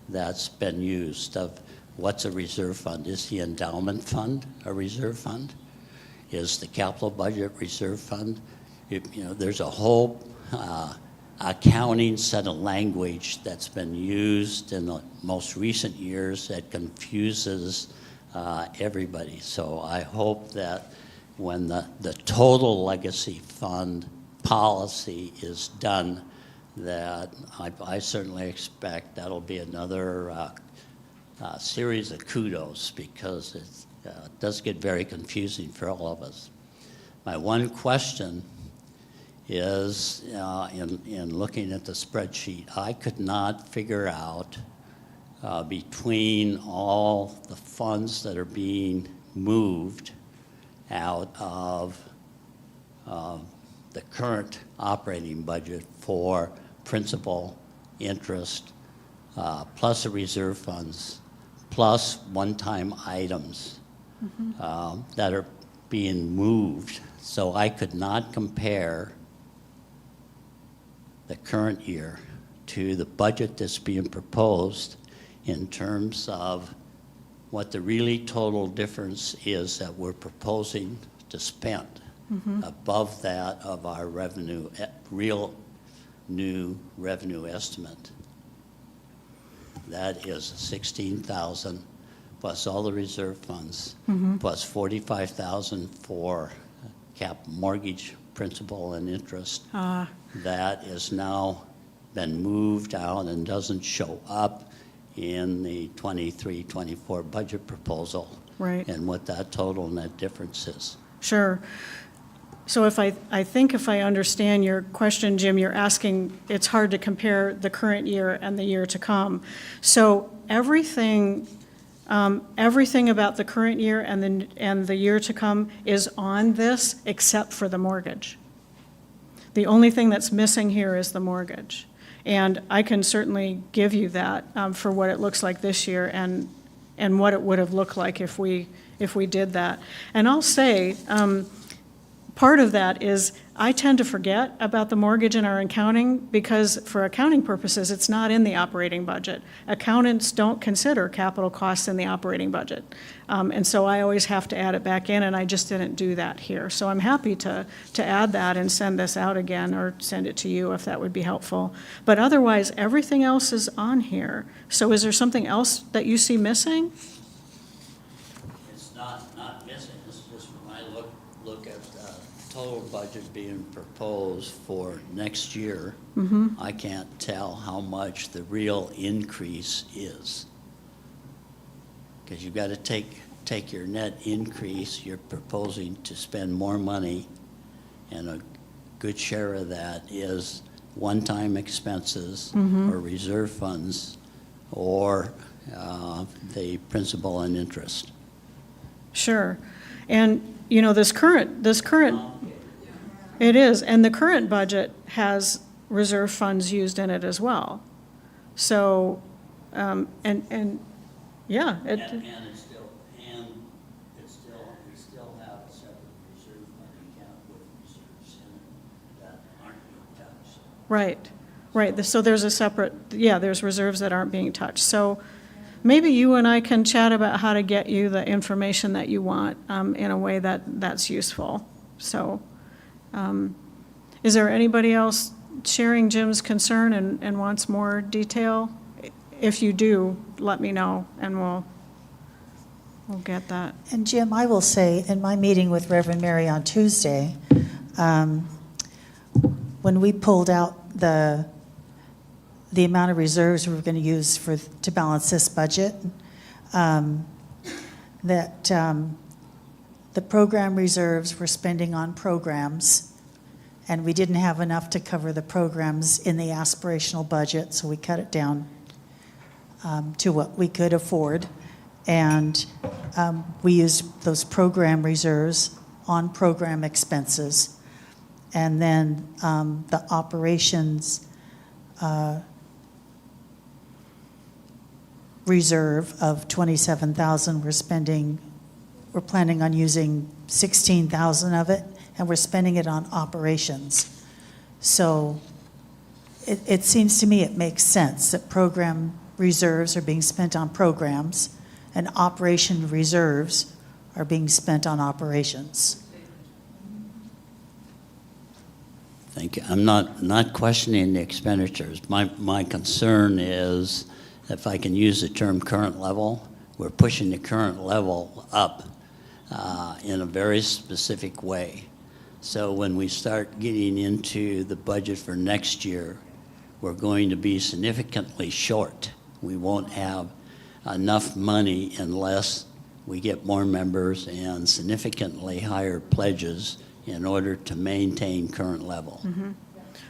that's been used of what's a reserve fund. Is the endowment fund a reserve fund? Is the capital budget reserve fund? There's a whole accounting set of language that's been used in the most recent years that confuses everybody. So I hope that when the total legacy fund policy is done, that I certainly expect that'll be another series of kudos, because it does get very confusing for all of us. My one question is, in looking at the spreadsheet, I could not figure out between all the funds that are being moved out of the current operating budget for principal, interest, plus the reserve funds, plus one-time items that are being moved. So I could not compare the current year to the budget that's being proposed in terms of what the really total difference is that we're proposing to spend above that of our revenue, real new revenue estimate. That is 16,000 plus all the reserve funds, plus 45,000 for cap mortgage principal and interest. That is now been moved out and doesn't show up in the 23-24 budget proposal. Right. And what that total net difference is. Sure. So I think if I understand your question, Jim, you're asking, it's hard to compare the current year and the year to come. So everything about the current year and the year to come is on this except for the mortgage. The only thing that's missing here is the mortgage. And I can certainly give you that for what it looks like this year and what it would have looked like if we did that. And I'll say, part of that is I tend to forget about the mortgage in our accounting because for accounting purposes, it's not in the operating budget. Accountants don't consider capital costs in the operating budget. And so I always have to add it back in, and I just didn't do that here. So I'm happy to add that and send this out again or send it to you if that would be helpful. But otherwise, everything else is on here. So is there something else that you see missing? It's not missing. It's just when I look at total budget being proposed for next year, I can't tell how much the real increase is. Because you've got to take your net increase, you're proposing to spend more money, and a good share of that is one-time expenses or reserve funds or the principal and interest. Sure. And, you know, this current, it is, and the current budget has reserve funds used in it as well. So, and yeah. And it's still, we still have a separate reserve fund account with reserves in it that aren't being touched. Right. So there's a separate, there's reserves that aren't being touched. So maybe you and I can chat about how to get you the information that you want in a way that's useful. So is there anybody else sharing Jim's concern and wants more detail? If you do, let me know and we'll get that. And Jim, I will say, in my meeting with Reverend Mary on Tuesday, when we pulled out the amount of reserves we were going to use to balance this budget, that the program reserves were spending on programs, and we didn't have enough to cover the programs in the aspirational budget, so we cut it down to what we could afford. And we used those program reserves on program expenses. And then the operations reserve of $27,000, we're planning on using 16,000 of it, and we're spending it on operations. So it seems to me it makes sense that program reserves are being spent on programs and operation reserves are being spent on operations. Thank you. I'm not questioning the expenditures. My concern is, if I can use the term current level, we're pushing the current level up in a very specific way. So when we start getting into the budget for next year, we're going to be significantly short. We won't have enough money unless we get more members and significantly higher pledges in order to maintain current level.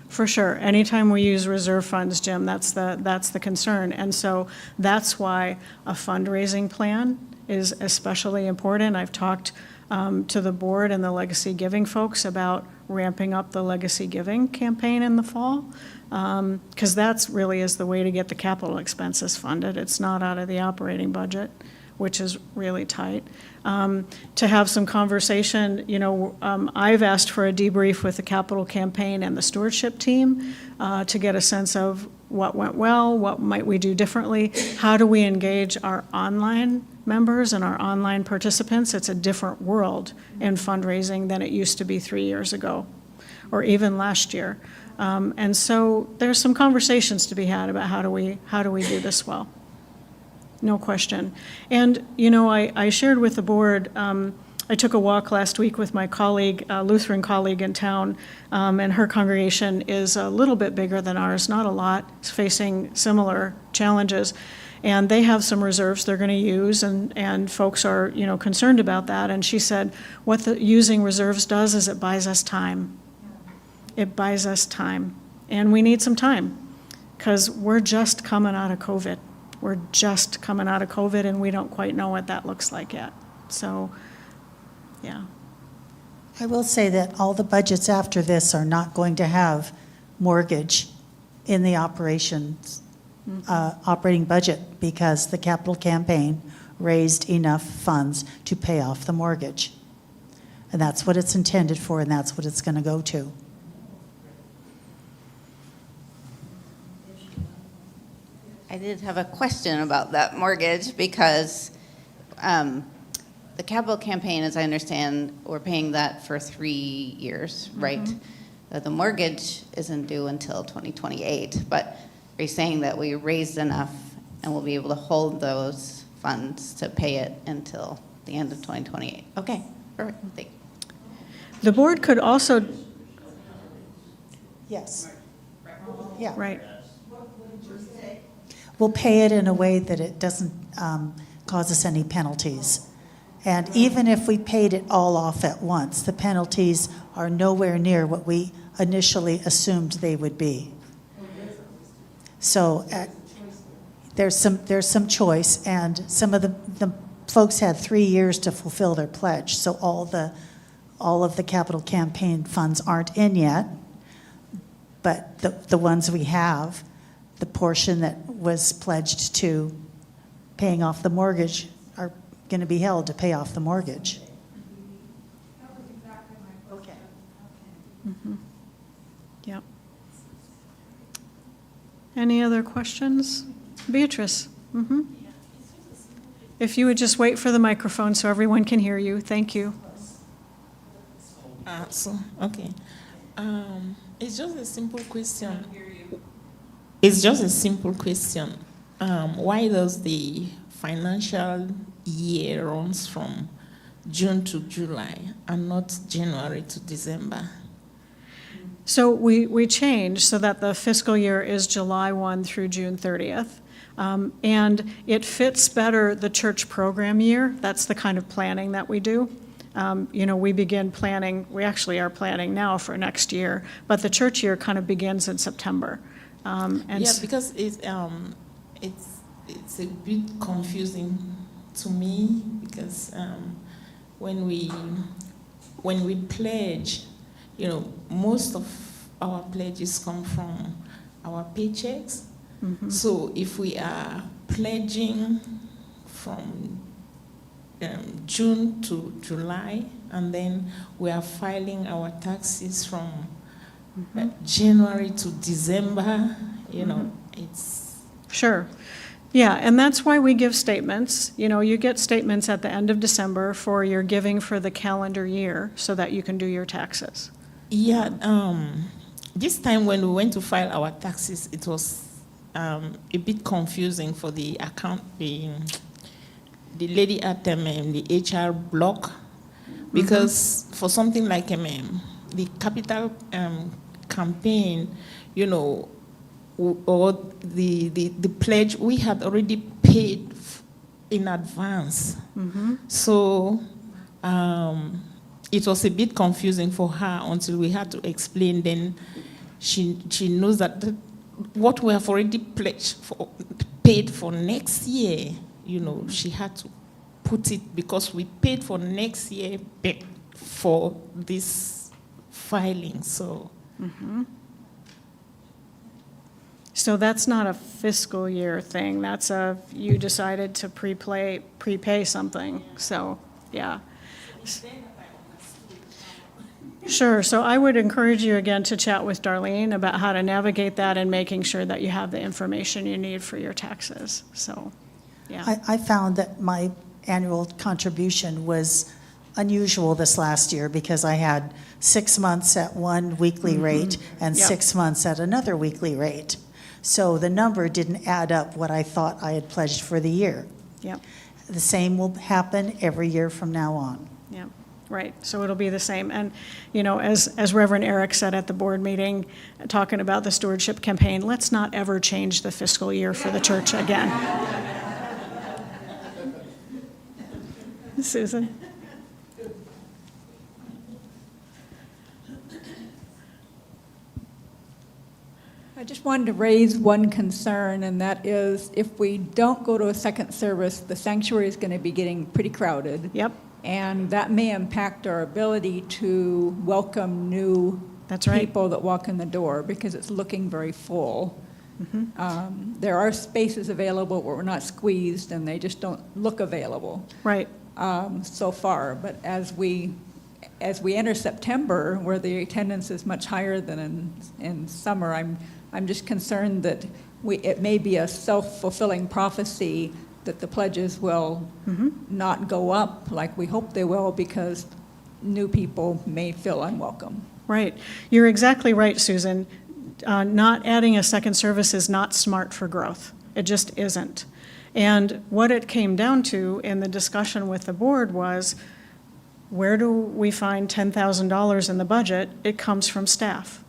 For sure. Anytime we use reserve funds, Jim, that's the concern. And so that's why a fundraising plan is especially important. I've talked to the board and the legacy giving folks about ramping up the legacy giving campaign in the fall, because that's really is the way to get the capital expenses funded. It's not out of the operating budget, which is really tight. To have some conversation, I've asked for a debrief with the capital campaign and the stewardship team to get a sense of what went well, what might we do differently, how do we engage our online members and our online participants. It's a different world in fundraising than it used to be 3 years ago, or even last year. And so there's some conversations to be had about how do we do this well. No question. And, I shared with the board, I took a walk last week with my colleague, Lutheran colleague in town, and her congregation is a little bit bigger than ours, not a lot, it's facing similar challenges. And they have some reserves they're going to use, and folks are, concerned about that. And she said, what using reserves does is it buys us time. It buys us time. And we need some time, because we're just coming out of COVID. We're just coming out of COVID, and we don't quite know what that looks like yet. So, yeah. I will say that all the budgets after this are not going to have mortgage in the operations, operating budget, because the capital campaign raised enough funds to pay off the mortgage. And that's what it's intended for, and that's what it's going to go to. I did have a question about that mortgage, because the capital campaign, as I understand, we're paying that for 3 years, right? The mortgage isn't due until 2028, but are you saying that we raised enough and we'll be able to hold those funds to pay it until the end of 2028? Okay, perfect, thank you. The board could also, Yes. Yeah. right, We'll pay it in a way that it doesn't cause us any penalties. And even if we paid it all off at once, the penalties are nowhere near what we initially assumed they would be. So there's some choice, and some of the folks had 3 years to fulfill their pledge. So all of the capital campaign funds aren't in yet, but the ones we have, the portion that was pledged to paying off the mortgage are going to be held to pay off the mortgage. Okay. yep. Any other questions? Beatrice? If you would just wait for the microphone so everyone can hear you, thank you. Okay. It's just a simple question. It's just a simple question. Why does the financial year runs from June to July and not January to December? So we changed so that the fiscal year is July 1 through June 30th. And it fits better the church program year. That's the kind of planning that we do. We begin planning, we actually are planning now for next year, but the church year kind of begins in September. Because it's a bit confusing to me because when we pledge, most of our pledges come from our paychecks. So if we are pledging from June to July, and then we are filing our taxes from January to December, it's... Sure. Yeah, and that's why we give statements. You get statements at the end of December for your giving for the calendar year so that you can do your taxes. Yeah, this time when we went to file our taxes, it was a bit confusing for the account, the lady at the HR block, because for something like the capital campaign, or the pledge, we had already paid in advance. So it was a bit confusing for her until we had to explain. Then she knows that what we have already paid for next year, she had to put it because we paid for next year for this filing. So. So that's not a fiscal year thing. That's you decided to prepay something. So, yeah. Sure. So I would encourage you again to chat with Darlene about how to navigate that and making sure that you have the information you need for your taxes. So, yeah. I found that my annual contribution was unusual this last year because I had 6 months at one weekly rate and 6 months at another weekly rate. So the number didn't add up what I thought I had pledged for the year. Yep. The same will happen every year from now on. Yep. Right. So it'll be the same. And, as Reverend Eric said at the board meeting, talking about the stewardship campaign, let's not ever change the fiscal year for the church again. Susan? I just wanted to raise one concern, and that is if we don't go to a second service, the sanctuary is going to be getting pretty crowded. Yep. And that may impact our ability to welcome new people that walk in the door because it's looking very full. There are spaces available where we're not squeezed and they just don't look available. Right. So far, but as we enter September, where the attendance is much higher than in summer, I'm just concerned that it may be a self-fulfilling prophecy that the pledges will not go up like we hope they will because new people may feel unwelcome. Right. You're exactly right, Susan. Not adding a second service is not smart for growth. It just isn't. And what it came down to in the discussion with the board was where do we find $10,000 in the budget? It comes from staff.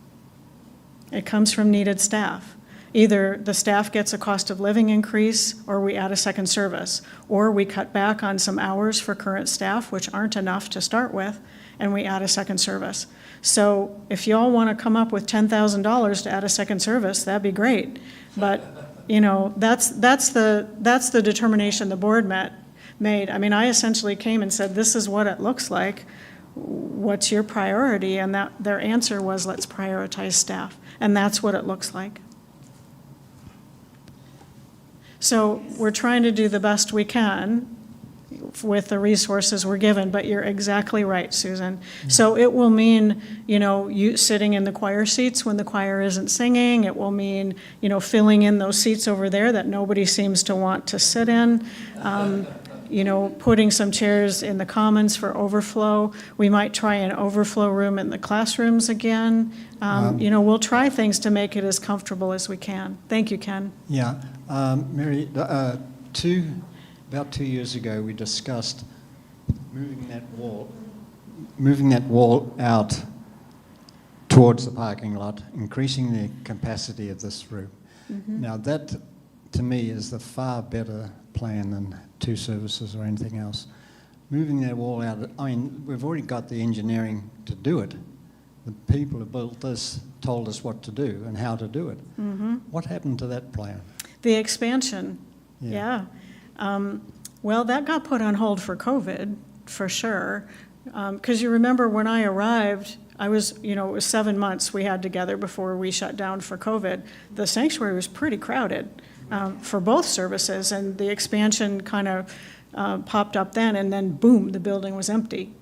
It comes from needed staff. Either the staff gets a cost of living increase, or we add a second service, or we cut back on some hours for current staff, which aren't enough to start with, and we add a second service. So if y'all want to come up with $10,000 to add a second service, that'd be great. But, you know, that's the determination the board made. I mean, I essentially came and said, this is what it looks like. What's your priority? And their answer was, let's prioritize staff. And that's what it looks like. So we're trying to do the best we can with the resources we're given, but you're exactly right, Susan. So it will mean, you know, you sitting in the choir seats when the choir isn't singing. It will mean, you know, filling in those seats over there that nobody seems to want to sit in. You know, putting some chairs in the commons for overflow. We might try an overflow room in the classrooms again. You know, we'll try things to make it as comfortable as we can. Thank you, Ken. Yeah, Mary, about 2 years ago, we discussed moving that wall out towards the parking lot, increasing the capacity of this room. Mm-hmm. Now that, to me, is the far better plan than 2 services or anything else. Moving that wall out, I mean, we've already got the engineering to do it. The people who built this told us what to do and how to do it. Mm-hmm. What happened to that plan? The expansion, yeah. Well, that got put on hold for COVID, for sure. Because you remember when I arrived, I was, you know, it was 7 months we had together before we shut down for COVID. The sanctuary was pretty crowded for both services, and the expansion kind of popped up then, and then boom, the building was empty.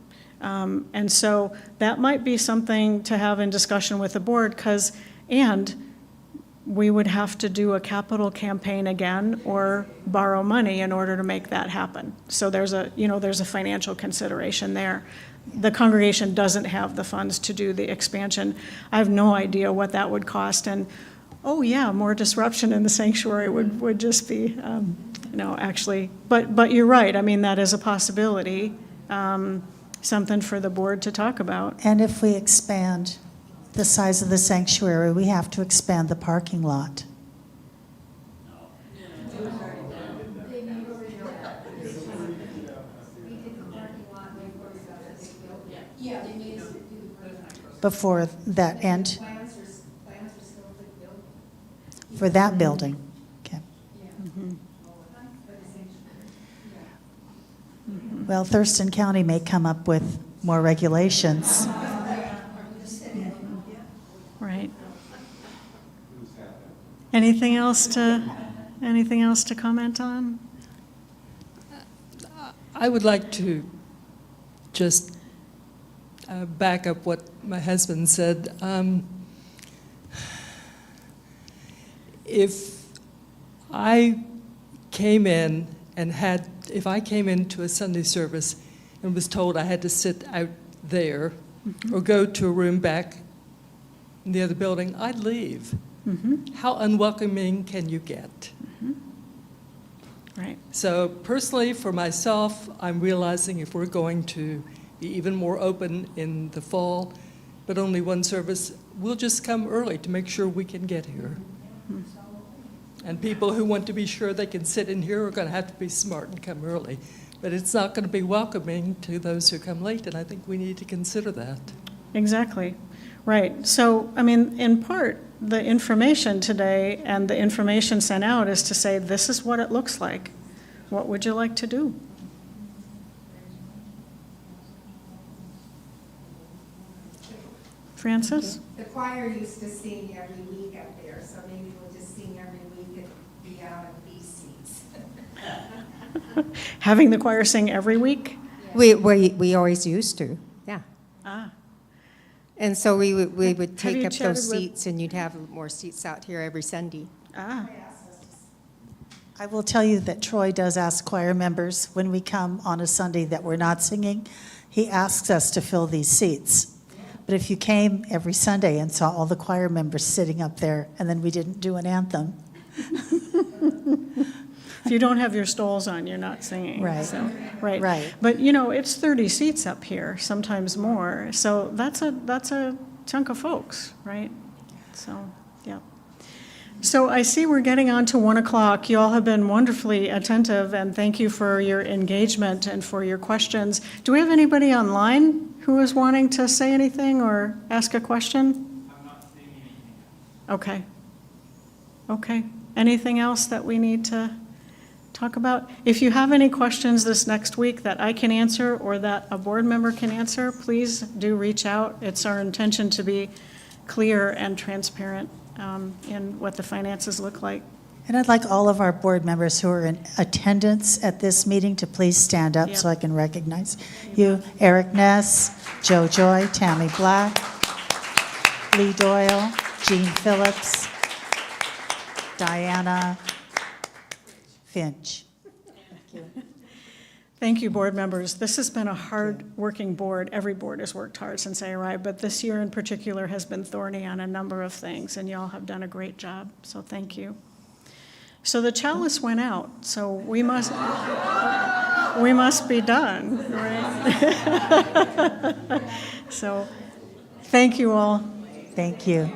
And so that might be something to have in discussion with the board, and we would have to do a capital campaign again or borrow money in order to make that happen. So there's a financial consideration there. The congregation doesn't have the funds to do the expansion. I have no idea what that would cost, and oh yeah, more disruption in the sanctuary would just be, actually, but you're right. I mean, that is a possibility, something for the board to talk about. And if we expand the size of the sanctuary, we have to expand the parking lot. Before that end? For that building? Okay. Well, Thurston County may come up with more regulations. Right. Anything else to comment on? I would like to just back up what my husband said. If I came in if I came into a Sunday service and was told I had to sit out there or go to a room back in the other building, I'd leave. Mm-hmm. How unwelcoming can you get? Mm-hmm. Right. So personally, for myself, I'm realizing if we're going to be even more open in the fall, but only one service, we'll just come early to make sure we can get here. Mm-hmm. And people who want to be sure they can sit in here are going to have to be smart and come early. But it's not going to be welcoming to those who come late, and I think we need to consider that. Exactly. Right. So, I mean, in part, the information today and the information sent out is to say, this is what it looks like. What would you like to do? Francis? The choir used to sing every week up there, so maybe we'll just sing every week and be out of these seats. Having the choir sing every week? We always used to, yeah. Ah. And so we would take you up chatted those with- seats, and you'd have more seats out here every Sunday. Ah. I will tell you that Troy does ask choir members when we come on a Sunday that we're not singing, he asks us to fill these seats. But if you came every Sunday and saw all the choir members sitting up there and then we didn't do an anthem, If you don't have your stoles on, you're not singing. Right. So, right. Right. But, it's 30 seats up here, sometimes more. So that's a chunk of folks, right? So, yeah. So I see we're getting on to 1 o'clock. You all have been wonderfully attentive, and thank you for your engagement and for your questions. Do we have anybody online who is wanting to say anything or ask a question? I'm not seeing anything. Okay. Okay. Anything else that we need to talk about? If you have any questions this next week that I can answer or that a board member can answer, please do reach out. It's our intention to be clear and transparent in what the finances look like. And I'd like all of our board members who are in attendance at this meeting to please stand up so I can recognize you. Eric Ness, Joe Joy, Tammy Black, Lee Doyle, Jean Phillips, Diana Finch. Thank you, board members. This has been a hard-working board. Every board has worked hard since I arrived, but this year in particular has been thorny on a number of things, and y'all have done a great job, so thank you. So the chalice went out, so we must be done, right? So thank you all. Thank you.